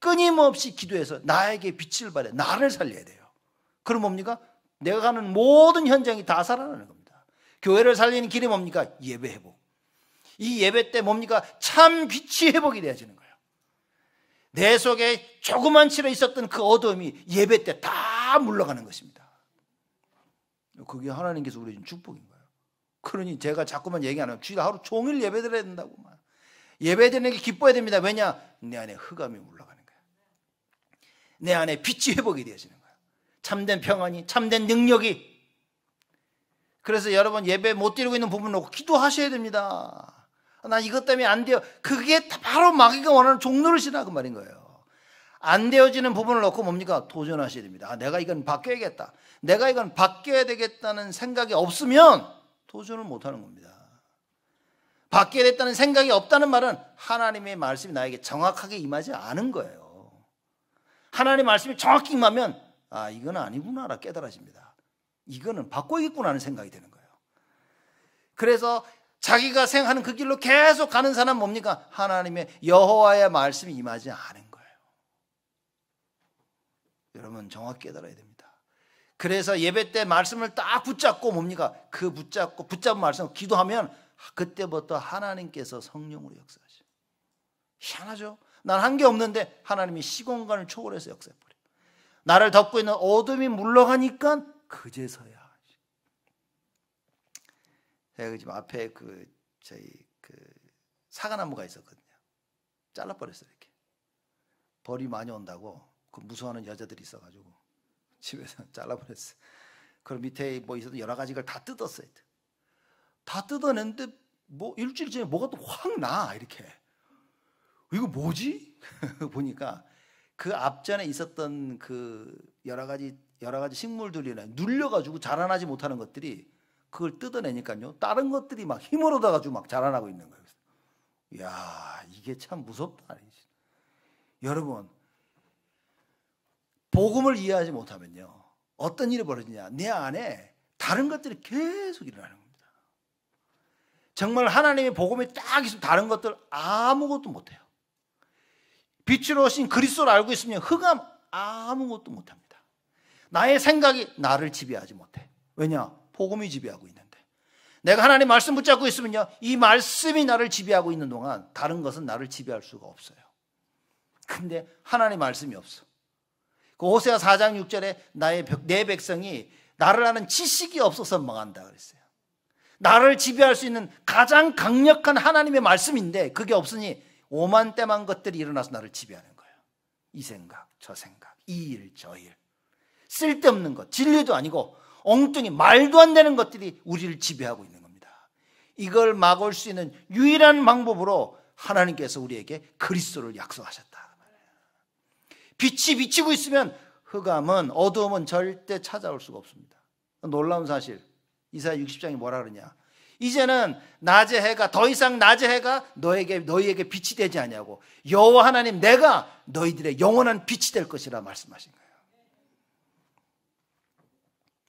S1: 끊임없이 기도해서 나에게 빛을 발해, 나를 살려야 돼요. 그럼 뭡니까? 내가 가는 모든 현장이 다 살아나는 겁니다. 교회를 살리는 길이 뭡니까? 예배 회복. 이 예배 때 뭡니까? 참 빛이 회복이 되어지는 거예요. 내 속에 조그만치로 있었던 그 어두움이 예배 때 다 물러가는 것입니다. 그게 하나님께서 우리 준 축복인 거예요. 그러니 제가 자꾸만 얘기 안 하면 주일 하루 종일 예배 드려야 된다고. 예배 드리는 게 기뻐야 됩니다. 왜냐? 내 안에 흑암이 물러가는 거예요. 내 안에 빛이 회복이 되어지는 거예요. 참된 평안이, 참된 능력이. 그래서 여러분 예배 못 드리고 있는 부분 놓고 기도하셔야 됩니다. 난 이것 때문에 안 돼요. 그게 바로 마귀가 원하는 종노릇이라 그 말인 거예요. 안 되어지는 부분을 놓고 뭡니까? 도전하셔야 됩니다. 내가 이건 바뀌어야겠다. 내가 이건 바뀌어야 되겠다는 생각이 없으면 도전을 못하는 겁니다. 바뀌어야 됐다는 생각이 없다는 말은 하나님의 말씀이 나에게 정확하게 임하지 않은 거예요. 하나님의 말씀이 정확히 임하면 이건 아니구나라 깨달아집니다. 이거는 바꿔야겠구나 하는 생각이 드는 거예요. 그래서 자기가 생각하는 그 길로 계속 가는 사람은 뭡니까? 하나님의 여호와의 말씀이 임하지 않은 거예요. 여러분 정확히 깨달아야 됩니다. 그래서 예배 때 말씀을 딱 붙잡고 뭡니까? 그 붙잡은 말씀을 기도하면 그때부터 하나님께서 성령으로 역사하셔. 희한하죠? 난 한 게 없는데 하나님이 시공간을 초월해서 역사해버려. 나를 덮고 있는 어둠이 물러가니까 그제서야. 제가 지금 앞에 저희 사과나무가 있었거든요. 잘라버렸어요. 이렇게 벌이 많이 온다고 그 무서워하는 여자들이 있어가지고 집에서 잘라버렸어요. 그럼 밑에 뭐 있어도 여러 가지를 다 뜯었어요. 다 뜯어냈는데 뭐 일주일 전에 뭐가 또 확 나 이렇게. 이거 뭐지? 보니까 그 앞전에 있었던 그 여러 가지 식물들이나 눌려가지고 자라나지 못하는 것들이 그걸 뜯어내니까요. 다른 것들이 막 힘을 얻어가지고 막 자라나고 있는 거예요. 이야, 이게 참 무섭다. 여러분, 복음을 이해하지 못하면요. 어떤 일이 벌어지냐. 내 안에 다른 것들이 계속 일어나는 겁니다. 정말 하나님의 복음이 딱 있으면 다른 것들 아무것도 못해요. 빛으로 오신 그리스도를 알고 있으면 흑암 아무것도 못합니다. 나의 생각이 나를 지배하지 못해. 왜냐? 복음이 지배하고 있는데. 내가 하나님 말씀 붙잡고 있으면요. 이 말씀이 나를 지배하고 있는 동안 다른 것은 나를 지배할 수가 없어요. 근데 하나님 말씀이 없어. 그 호세아 4장 6절에 내 백성이 나를 아는 지식이 없어서 망한다 그랬어요. 나를 지배할 수 있는 가장 강력한 하나님의 말씀인데 그게 없으니 오만때만 것들이 일어나서 나를 지배하는 거예요. 이 생각, 저 생각, 이 일, 저 일. 쓸데없는 것, 진리도 아니고 엉뚱이 말도 안 되는 것들이 우리를 지배하고 있는 겁니다. 이걸 막을 수 있는 유일한 방법으로 하나님께서 우리에게 그리스도를 약속하셨다. 빛이 비치고 있으면 흑암은 어두움은 절대 찾아올 수가 없습니다. 놀라운 사실. 이사야 60장이 뭐라 그러냐. 이제는 낮의 해가 더 이상 낮의 해가 너희에게 빛이 되지 아니하고 여호와 하나님 내가 너희들의 영원한 빛이 될 것이라 말씀하신 거예요.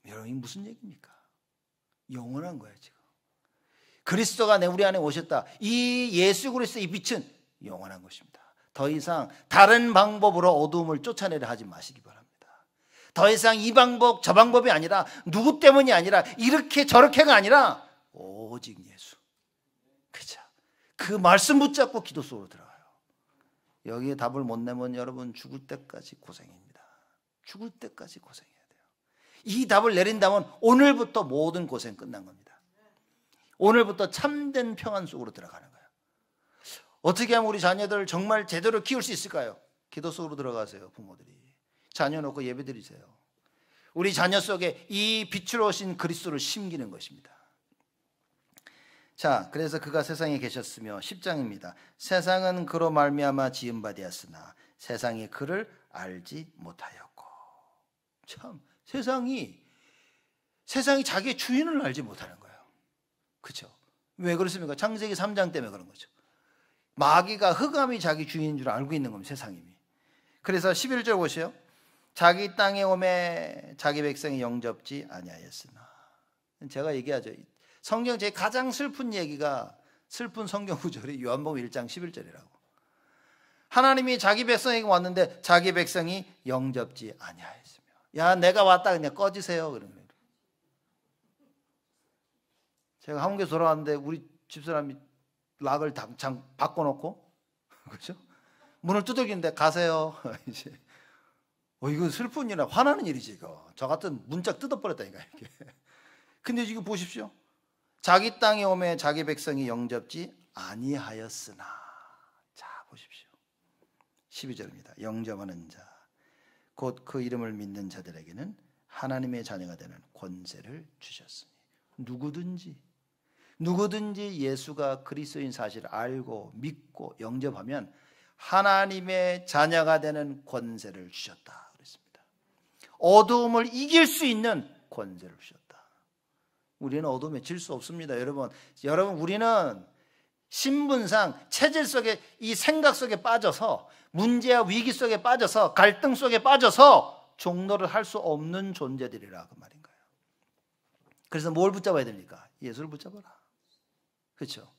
S1: 여러분, 이 무슨 얘기입니까? 영원한 거예요, 지금. 그리스도가 우리 안에 오셨다. 이 예수 그리스도의 빛은 영원한 것입니다. 더 이상 다른 방법으로 어두움을 쫓아내려 하지 마시기 바랍니다. 더 이상 이 방법 저 방법이 아니라 누구 때문이 아니라 이렇게 저렇게가 아니라 오직 예수. 그죠? 그 말씀 붙잡고 기도 속으로 들어가요. 여기에 답을 못 내면 여러분 죽을 때까지 고생입니다. 죽을 때까지 고생해야 돼요. 이 답을 내린다면 오늘부터 모든 고생 끝난 겁니다. 오늘부터 참된 평안 속으로 들어가는 거예요. 어떻게 하면 우리 자녀들을 정말 제대로 키울 수 있을까요? 기도 속으로 들어가세요. 부모들이 자녀 놓고 예배 드리세요. 우리 자녀 속에 이 빛으로 오신 그리스도를 심기는 것입니다. 자, 그래서 그가 세상에 계셨으며 10장입니다. 세상은 그로 말미암아 지은 바 되었으나 세상이 그를 알지 못하였고. 참, 세상이 자기의 주인을 알지 못하는 거예요. 그렇죠? 왜 그렇습니까? 창세기 3장 때문에 그런 거죠. 마귀가 흑암이 자기 주인인 줄 알고 있는 겁니다. 세상이. 그래서 11절 보세요. 자기 땅에 오매 자기 백성이 영접지 아니하였으나. 제가 얘기하죠. 성경 제 가장 슬픈 얘기가 슬픈 성경 구절이 요한복음 1장 11절이라고. 하나님이 자기 백성에게 왔는데 자기 백성이 영접지 아니하였으며. 야, 내가 왔다 그냥 꺼지세요. 그러면. 제가 한국에 돌아왔는데 우리 집사람이 락을 바꿔놓고, 그렇죠? 문을 두들기는데 가세요. 이제 이거 슬픈 일이라 화나는 일이지 이거. 저 같은 문짝 뜯어버렸다니까 이게. 근데 지금 보십시오. 자기 땅에 오매 자기 백성이 영접지 아니하였으나. 자 보십시오. 12절입니다. 영접하는 자 곧 그 이름을 믿는 자들에게는 하나님의 자녀가 되는 권세를 주셨으니. 누구든지 예수가 그리스도인 사실을 알고 믿고 영접하면 하나님의 자녀가 되는 권세를 주셨다 그랬습니다. 어두움을 이길 수 있는 권세를 주셨다. 우리는 어둠에 질 수 없습니다. 여러분 우리는 신분상 체질 속에 이 생각 속에 빠져서 문제와 위기 속에 빠져서 갈등 속에 빠져서 종로를 할 수 없는 존재들이라 그 말인 거예요. 그래서 뭘 붙잡아야 됩니까? 예수를 붙잡아라. 그렇죠?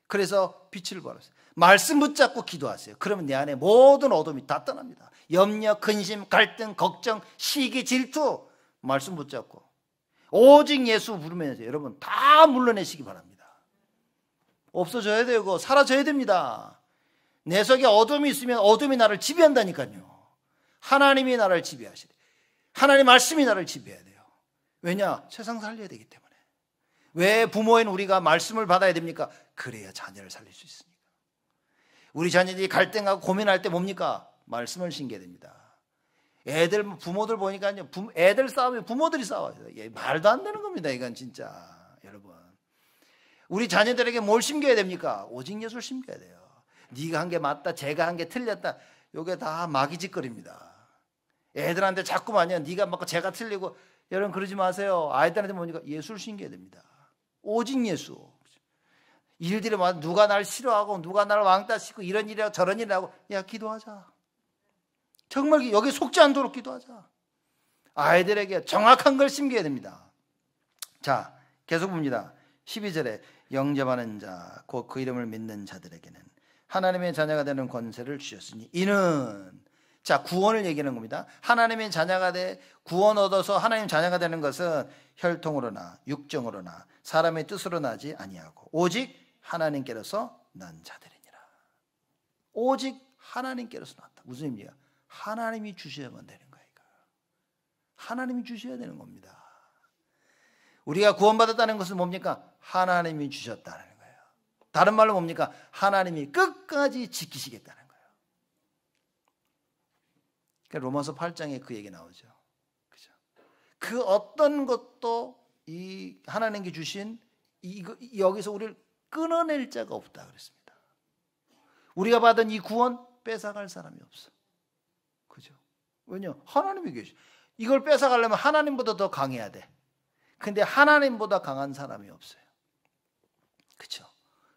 S1: 그래서 빛을 발하세요. 말씀 붙잡고 기도하세요. 그러면 내 안에 모든 어둠이 다 떠납니다. 염려, 근심, 갈등, 걱정, 시기, 질투 말씀 붙잡고 오직 예수 부르면서 여러분 다 물러내시기 바랍니다. 없어져야 되고 사라져야 됩니다. 내 속에 어둠이 있으면 어둠이 나를 지배한다니까요. 하나님이 나를 지배하시래. 하나님 말씀이 나를 지배해야 돼요. 왜냐? 세상 살려야 되기 때문에. 왜 부모인 우리가 말씀을 받아야 됩니까? 그래야 자녀를 살릴 수 있으니까. 우리 자녀들이 갈등하고 고민할 때 뭡니까? 말씀을 신겨야 됩니다. 부모들 보니까요, 애들 싸우면 부모들이 싸워요. 말도 안 되는 겁니다. 이건 진짜 여러분. 우리 자녀들에게 뭘 심겨야 됩니까? 오직 예수를 심겨야 돼요. 네가 한 게 맞다, 제가 한 게 틀렸다. 이게 다 마귀짓거리입니다. 애들한테 자꾸만요, 네가 맞고 제가 틀리고. 여러분 그러지 마세요. 아이들한테 보니까 예수를 심겨야 됩니다. 오직 예수. 일들이 막 누가 날 싫어하고 누가 나를 왕따시키고 이런 일이라고 저런 일이라고, 야 기도하자. 정말 여기 속지 않도록 기도하자. 아이들에게 정확한 걸 심겨야 됩니다. 자 계속 봅니다. 12절에 영접하는 자 곧 그 이름을 믿는 자들에게는 하나님의 자녀가 되는 권세를 주셨으니 이는, 자 구원을 얘기하는 겁니다. 하나님의 자녀가 돼 구원 얻어서 하나님 자녀가 되는 것은 혈통으로나 육정으로나 사람의 뜻으로 나지 아니하고 오직 하나님께로서 난 자들이니라. 오직 하나님께로서 났다. 무슨 의미야? 하나님이 주셔야만 되는 거예요. 하나님이 주셔야 되는 겁니다. 우리가 구원받았다는 것은 뭡니까? 하나님이 주셨다는 거예요. 다른 말로 뭡니까? 하나님이 끝까지 지키시겠다는 거예요. 그러니까 로마서 8장에 그 얘기 나오죠. 그죠? 그 어떤 것도 이 하나님께 주신 여기서 우리를 끊어낼 자가 없다 그랬습니다. 우리가 받은 이 구원 뺏어갈 사람이 없어. 그죠? 왜냐? 하나님이 계시. 이걸 뺏어가려면 하나님보다 더 강해야 돼. 근데 하나님보다 강한 사람이 없어요. 그렇죠?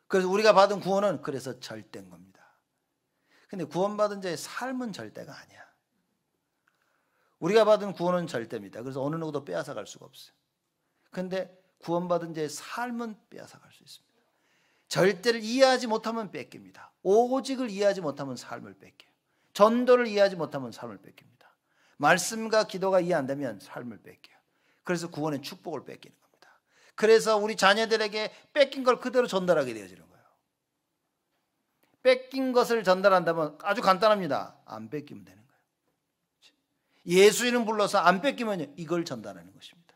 S1: 그래서 우리가 받은 구원은 그래서 절대인 겁니다. 근데 구원받은 자의 삶은 절대가 아니야. 우리가 받은 구원은 절대입니다. 그래서 어느 누구도 빼앗아갈 수가 없어요. 근데 구원받은 자의 삶은 빼앗아갈 수 있습니다. 절대를 이해하지 못하면 뺏깁니다. 오직을 이해하지 못하면 삶을 뺏겨요. 전도를 이해하지 못하면 삶을 뺏깁니다. 말씀과 기도가 이해 안 되면 삶을 뺏겨요. 그래서 구원의 축복을 뺏기는 겁니다. 그래서 우리 자녀들에게 뺏긴 걸 그대로 전달하게 되어지는 거예요. 뺏긴 것을 전달한다면 아주 간단합니다. 안 뺏기면 되는 거예요. 예수 이름 불러서 안 뺏기면 이걸 전달하는 것입니다.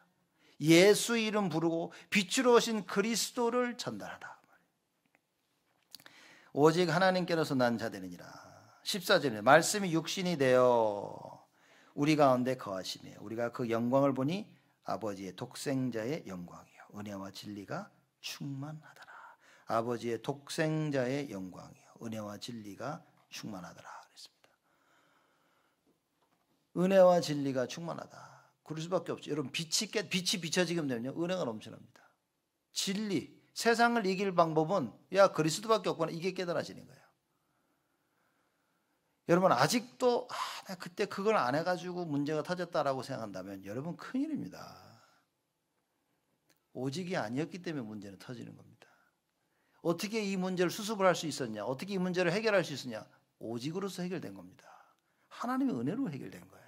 S1: 예수 이름 부르고 빛으로 오신 그리스도를 전달하라. 오직 하나님께로서 난 자들이니라. 14절에 말씀이 육신이 되어 우리 가운데 거하시며 우리가 그 영광을 보니 아버지의 독생자의 영광이요 은혜와 진리가 충만하더라. 아버지의 독생자의 영광이요 은혜와 진리가 충만하더라 그랬습니다. 은혜와 진리가 충만하다. 그럴 수밖에 없죠. 여러분 빛이 비춰지게 되면요 은혜가 넘쳐납니다. 진리, 세상을 이길 방법은 야 그리스도밖에 없구나, 이게 깨달아지는 거예요. 여러분 아직도 내가 그때 그걸 안 해가지고 문제가 터졌다라고 생각한다면 여러분 큰일입니다. 오직이 아니었기 때문에 문제는 터지는 겁니다. 어떻게 이 문제를 수습을 할 수 있었냐, 어떻게 이 문제를 해결할 수 있었냐, 오직으로서 해결된 겁니다. 하나님의 은혜로 해결된 거예요.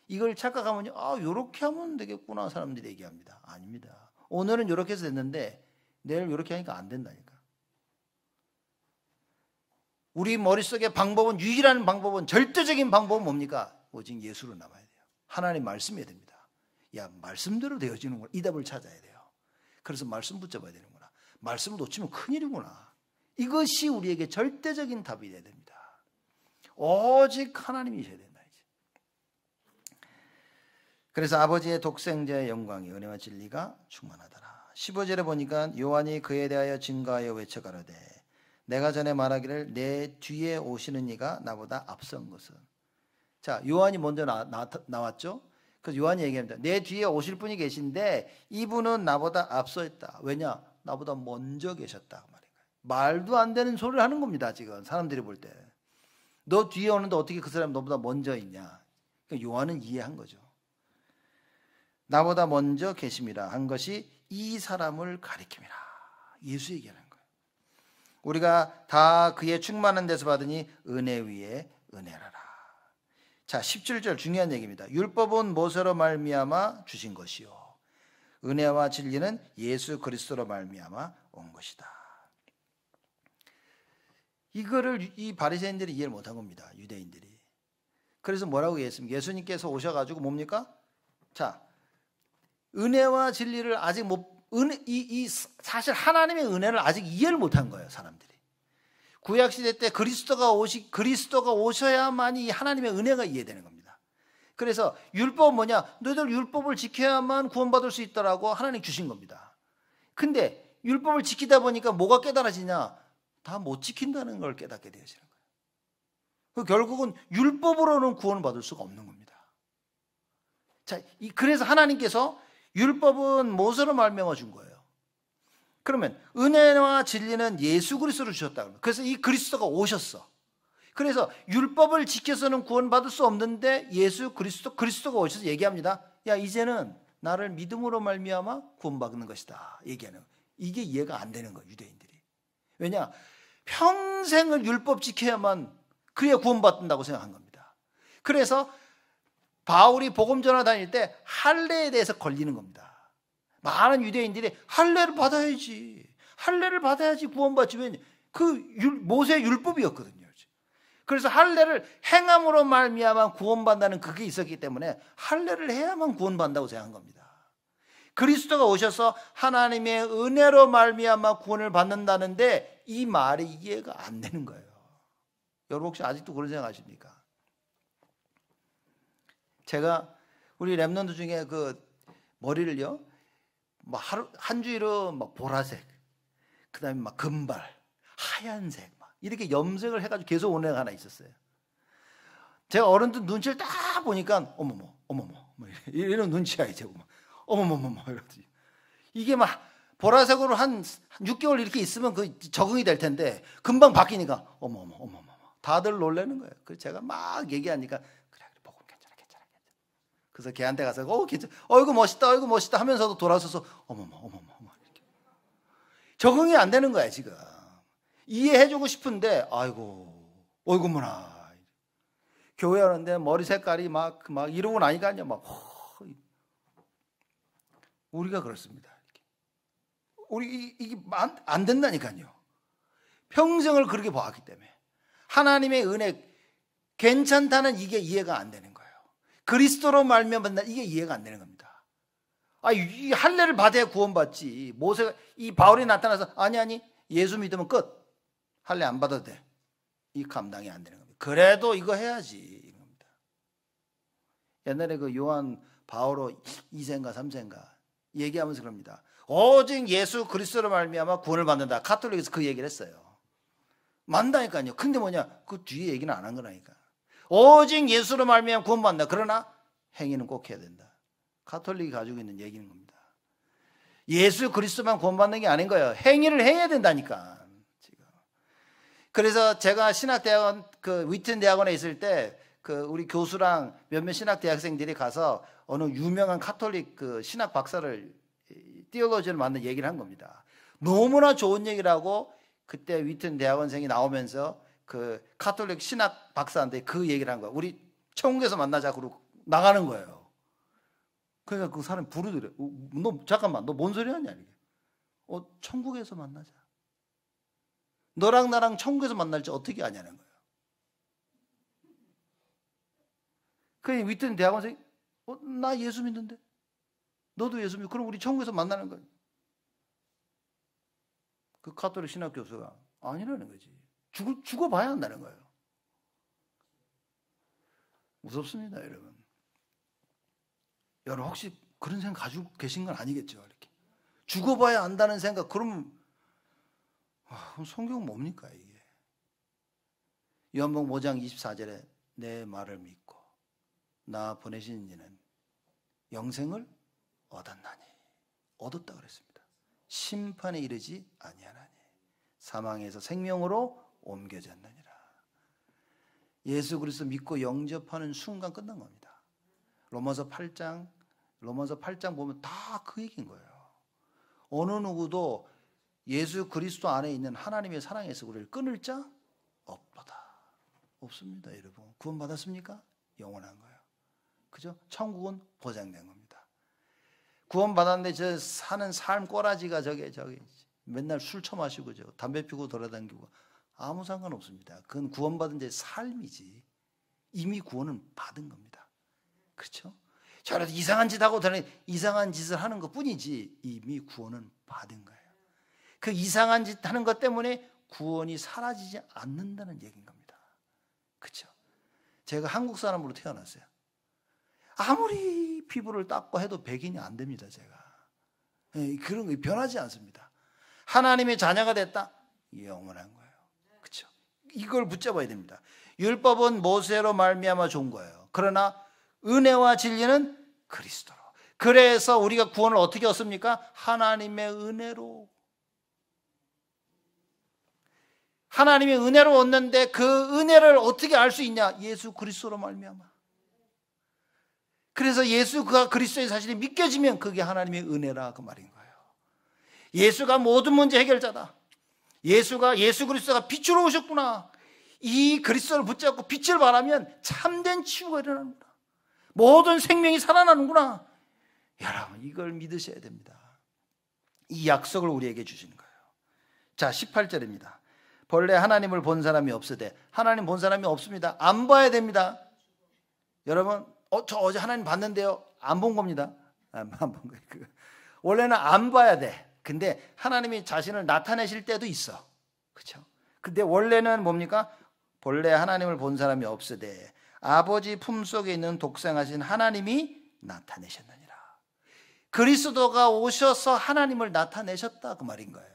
S1: 이걸 착각하면요, 요렇게 하면 되겠구나 사람들이 얘기합니다. 아닙니다. 오늘은 요렇게 해서 됐는데 내일 요렇게 하니까 안 된다니까. 우리 머릿속에 방법은, 유일한 방법은, 절대적인 방법은 뭡니까? 오직 예수로 남아야 돼요. 하나님 말씀이어야 됩니다. 야, 말씀대로 되어지는구나. 이 답을 찾아야 돼요. 그래서 말씀 붙잡아야 되는구나. 말씀을 놓치면 큰일이구나. 이것이 우리에게 절대적인 답이 돼야 됩니다. 오직 하나님이셔야 된다. 그래서 아버지의 독생자의 영광이 은혜와 진리가 충만하더라. 15절에 보니까 요한이 그에 대하여 증거하여 외쳐가로되 내가 전에 말하기를 내 뒤에 오시는 이가 나보다 앞선 것은. 자, 요한이 먼저 나왔죠. 그래서 요한이 얘기합니다. 내 뒤에 오실 분이 계신데 이분은 나보다 앞서 있다. 왜냐? 나보다 먼저 계셨다 말인 거예요. 말도 안 되는 소리를 하는 겁니다. 지금 사람들이 볼 때. 너 뒤에 오는데 어떻게 그 사람이 너보다 먼저 있냐. 그러니까 요한은 이해한 거죠. 나보다 먼저 계심이라 한 것이 이 사람을 가리킴이라. 예수 얘기하는 거예요. 우리가 다 그의 충만한 데서 받으니 은혜 위에 은혜라라. 자, 17절 중요한 얘기입니다. 율법은 모세로 말미암아 주신 것이요 은혜와 진리는 예수 그리스도로 말미암아 온 것이다. 이거를 이 바리새인들이 이해를 못한 겁니다. 유대인들이. 그래서 뭐라고 얘기했습니까? 예수님께서 오셔가지고 뭡니까? 자, 은혜와 진리를 아직 사실 하나님의 은혜를 아직 이해를 못한 거예요, 사람들이. 구약 시대 때 그리스도가 오셔야만이 하나님의 은혜가 이해되는 겁니다. 그래서 율법은 뭐냐? 너희들 율법을 지켜야만 구원받을 수 있다라고 하나님 주신 겁니다. 근데 율법을 지키다 보니까 뭐가 깨달아지냐? 다 못 지킨다는 걸 깨닫게 되어지는 거예요. 결국은 율법으로는 구원받을 수가 없는 겁니다. 자, 그래서 하나님께서 율법은 모세로 말미암아 준 거예요. 그러면 은혜와 진리는 예수 그리스도로 주셨다. 그래서 이 그리스도가 오셨어. 그래서 율법을 지켜서는 구원받을 수 없는데 예수 그리스도가 오셔서 얘기합니다. 야, 이제는 나를 믿음으로 말미암아 구원받는 것이다. 얘기하는. 이게 이해가 안 되는 거예요, 유대인들이. 왜냐? 평생을 율법 지켜야만 그래야 구원받는다고 생각한 겁니다. 그래서 바울이 복음 전하 다닐 때 할례에 대해서 걸리는 겁니다. 많은 유대인들이 할례를 받아야지. 할례를 받아야지 구원받지. 왜? 모세의 율법이었거든요. 그래서 할례를 행함으로 말미암아 구원받는다는 그게 있었기 때문에 할례를 해야만 구원받는다고 생각한 겁니다. 그리스도가 오셔서 하나님의 은혜로 말미암아 구원을 받는다는데 이 말이 이해가 안 되는 거예요. 여러분 혹시 아직도 그런 생각하십니까? 제가 우리 랩런트 중에 그 머리를요, 막 한 주일은 막 보라색, 그 다음에 막 금발, 하얀색, 막 이렇게 염색을 해가지고 계속 온 애가 하나 있었어요. 제가 어른들 눈치를 딱 보니까 어머머 뭐 이런 눈치야 이제. 어머머머 이러지. 이게 막 보라색으로 한 6개월 이렇게 있으면 그 적응이 될 텐데 금방 바뀌니까 어머머 다들 놀라는 거예요. 그래서 제가 막 얘기하니까 그래 복음 괜찮아. 그래서 걔한테 가서 괜찮아. 어이구 멋있다 하면서도 돌아서서 어머머 이렇게. 적응이 안 되는 거야 지금. 이해해주고 싶은데 어이구구나. 교회 하는데 머리 색깔이 막 이러고 나니까 우리가 그렇습니다. 우리 이게 안 된다니까요. 평생을 그렇게 봐왔기 때문에 하나님의 은혜 괜찮다는 이게 이해가 안 되는 거예요. 그리스도로 말미암아 이게 이해가 안 되는 겁니다. 이 할례를 받아야 구원받지. 모세가 이 바울이 나타나서 아니 예수 믿으면 끝. 할례 안 받아도 돼. 이 감당이 안 되는 겁니다. 그래도 이거 해야지 이런 겁니다. 옛날에 그 요한 바오로 2세인가 3세인가 얘기하면서 그럽니다. 오직 예수 그리스도로 말미암아 구원을 받는다. 가톨릭에서 그 얘기를 했어요. 맞다니까요. 근데 그 뒤에 얘기는 안 한 거라니까. 오직 예수로 말미암아 구원받는다. 그러나 행위는 꼭 해야 된다. 가톨릭이 가지고 있는 얘기인 겁니다. 예수 그리스도만 구원받는 게 아닌 거예요. 행위를 해야 된다니까. 지금. 그래서 제가 신학대학원 위튼 대학원에 있을 때 우리 교수랑 몇몇 신학대학생들이 가서 어느 유명한 가톨릭 신학 박사를 티올로지를 만든 얘기를 한 겁니다. 너무나 좋은 얘기라고 그때 위튼 대학원생이 나오면서 가톨릭 신학 박사한테 그 얘기를 한 거예요. 우리 천국에서 만나자 그러고 나가는 거예요. 그러니까 그 사람이 부르더래. 너 잠깐만, 너 뭔 소리 하냐 이게. 천국에서 만나자. 너랑 나랑 천국에서 만날지 어떻게 아냐는 거예요. 그러니 윗든 대학원생이 나 예수 믿는데 너도 예수 믿고 그럼 우리 천국에서 만나는 거예요. 그 가톨릭 신학 교수가 아니라는 거지. 죽어봐야 한다는 거예요. 무섭습니다, 여러분. 여러분 혹시 그런 생각 가지고 계신 건 아니겠죠? 이렇게 죽어봐야 안다는 생각. 그러면 성경은 뭡니까 이게? 요한복음 5장 24절에 내 말을 믿고 나 보내신 이는 영생을 얻었나니, 얻었다 그랬습니다. 심판에 이르지 아니하나니 사망에서 생명으로 옮겨졌느니라. 예수 그리스도 믿고 영접하는 순간 끝난 겁니다. 로마서 8장 보면 다 그 얘기인 거예요. 어느 누구도 예수 그리스도 안에 있는 하나님의 사랑에서 우리를 끊을 자 없도다. 없습니다, 여러분. 구원 받았습니까? 영원한 거예요. 그죠? 천국은 보장된 겁니다. 구원 받았는데 저 사는 삶 꼬라지가 저게 맨날 술 처마시고 담배 피고 돌아다니고 아무 상관없습니다. 그건 구원받은 자의 삶이지. 이미 구원은 받은 겁니다. 그렇죠? 저런 이상한 짓 하고 다니는 이상한 짓을 하는 것 뿐이지 이미 구원은 받은 거예요. 그 이상한 짓 하는 것 때문에 구원이 사라지지 않는다는 얘기인 겁니다. 그렇죠? 제가 한국 사람으로 태어났어요. 아무리 피부를 닦고 해도 백인이 안 됩니다. 제가 그런 거 변하지 않습니다. 하나님의 자녀가 됐다? 영원한 거예요. 그렇죠? 이걸 붙잡아야 됩니다. 율법은 모세로 말미암아 좋은 거예요. 그러나 은혜와 진리는 그리스도로. 그래서 우리가 구원을 어떻게 얻습니까? 하나님의 은혜로. 하나님의 은혜로 얻는데 그 은혜를 어떻게 알 수 있냐? 예수 그리스도로 말미암아. 그래서 예수가 그리스도의 사실이 믿겨지면 그게 하나님의 은혜라 그 말인 거예요. 예수가 모든 문제 해결자다. 예수 그리스도가 빛으로 오셨구나. 이 그리스도를 붙잡고 빛을 발하면 참된 치유가 일어납니다. 모든 생명이 살아나는구나. 여러분 이걸 믿으셔야 됩니다. 이 약속을 우리에게 주시는 거예요. 자, 18절입니다. 본래 하나님을 본 사람이 없으되. 하나님 본 사람이 없습니다. 안 봐야 됩니다. 여러분 저 어제 하나님 봤는데요. 안 본 겁니다. 안 본 거예요. 원래는 안 봐야 돼. 근데 하나님이 자신을 나타내실 때도 있어. 그렇죠? 근데 원래는 뭡니까? 본래 하나님을 본 사람이 없으되 아버지 품속에 있는 독생하신 하나님이 나타내셨느니라. 그리스도가 오셔서 하나님을 나타내셨다 그 말인 거예요.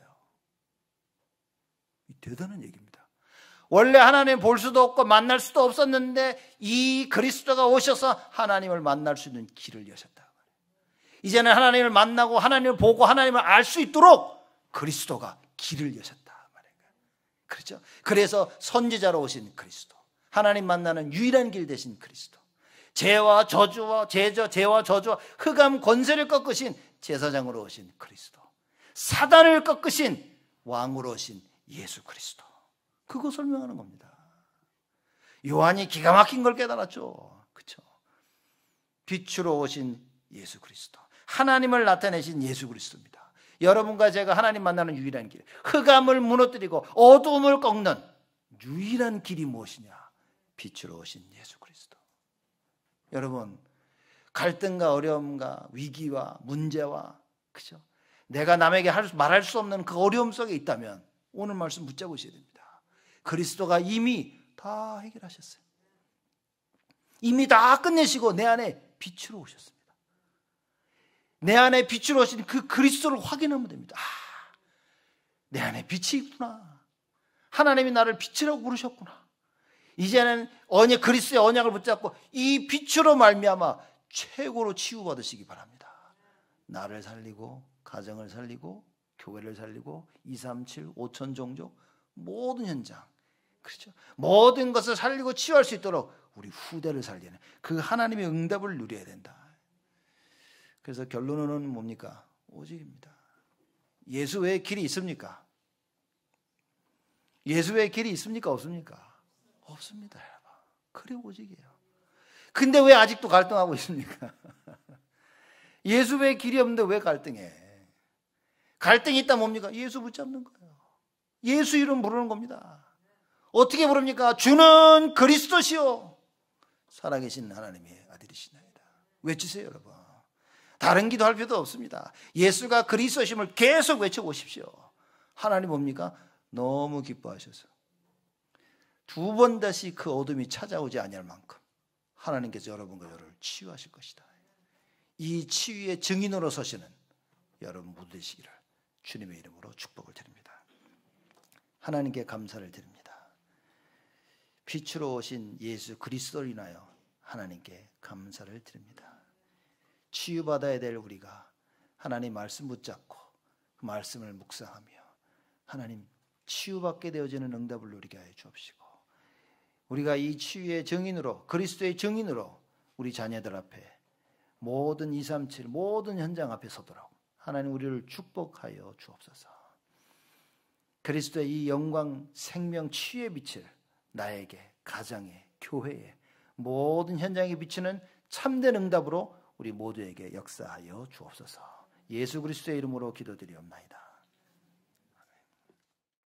S1: 대단한 얘기입니다. 원래 하나님을 볼 수도 없고 만날 수도 없었는데 이 그리스도가 오셔서 하나님을 만날 수 있는 길을 여셨다. 이제는 하나님을 만나고 하나님을 보고 하나님을 알 수 있도록 그리스도가 길을 여셨다 말인 거예요. 그렇죠? 그래서 선지자로 오신 그리스도, 하나님 만나는 유일한 길 되신 그리스도, 죄와 저주와 흑암 권세를 꺾으신 제사장으로 오신 그리스도, 사단을 꺾으신 왕으로 오신 예수 그리스도. 그거 설명하는 겁니다. 요한이 기가 막힌 걸 깨달았죠. 그렇죠? 빛으로 오신 예수 그리스도, 하나님을 나타내신 예수 그리스도입니다. 여러분과 제가 하나님 만나는 유일한 길, 흑암을 무너뜨리고 어두움을 꺾는 유일한 길이 무엇이냐? 빛으로 오신 예수 그리스도. 여러분, 갈등과 어려움과 위기와 문제와, 그죠? 내가 남에게 말할 수 없는 그 어려움 속에 있다면 오늘 말씀 붙잡으셔야 됩니다. 그리스도가 이미 다 해결하셨어요. 이미 다 끝내시고 내 안에 빛으로 오셨습니다. 내 안에 빛으로 오신 그 그리스도를 확인하면 됩니다. 내 안에 빛이 있구나. 하나님이 나를 빛이라고 부르셨구나. 이제는 그리스도의 언약을 붙잡고 이 빛으로 말미암아 최고로 치유받으시기 바랍니다. 나를 살리고 가정을 살리고 교회를 살리고 237, 5천 종족 모든 현장, 그렇죠? 모든 것을 살리고 치유할 수 있도록 우리 후대를 살리는 그 하나님의 응답을 누려야 된다. 그래서 결론은 뭡니까? 오직입니다. 예수 외에 길이 있습니까? 예수 외에 길이 있습니까? 없습니까? 없습니다, 여러분. 그래 오직이에요. 근데 왜 아직도 갈등하고 있습니까? 예수 외에 길이 없는데 왜 갈등해? 갈등이 있다 뭡니까? 예수 붙잡는 거예요. 예수 이름 부르는 겁니다. 어떻게 부릅니까? 주는 그리스도시요 살아계신 하나님의 아들이시나이다. 외치세요, 여러분. 다른 기도할 필요도 없습니다. 예수가 그리스도심을 계속 외쳐보십시오. 하나님 뭡니까? 너무 기뻐하셔서 두 번 다시 그 어둠이 찾아오지 아니할 만큼 하나님께서 여러분과 저를 치유하실 것이다. 이 치유의 증인으로 서시는 여러분 모두 되시기를 주님의 이름으로 축복을 드립니다. 하나님께 감사를 드립니다. 빛으로 오신 예수 그리스도를 인하여 하나님께 감사를 드립니다. 치유받아야 될 우리가 하나님 말씀 붙잡고 그 말씀을 묵상하며 하나님 치유받게 되어지는 응답을 누리게 하여 주옵시고, 우리가 이 치유의 증인으로, 그리스도의 증인으로 우리 자녀들 앞에 모든 237 모든 현장 앞에 서도록 하나님 우리를 축복하여 주옵소서. 그리스도의 이 영광 생명 치유의 빛을 나에게, 가정에, 교회에, 모든 현장에 비치는 참된 응답으로 우리 모두에게 역사하여 주옵소서. 예수 그리스도의 이름으로 기도드리옵나이다.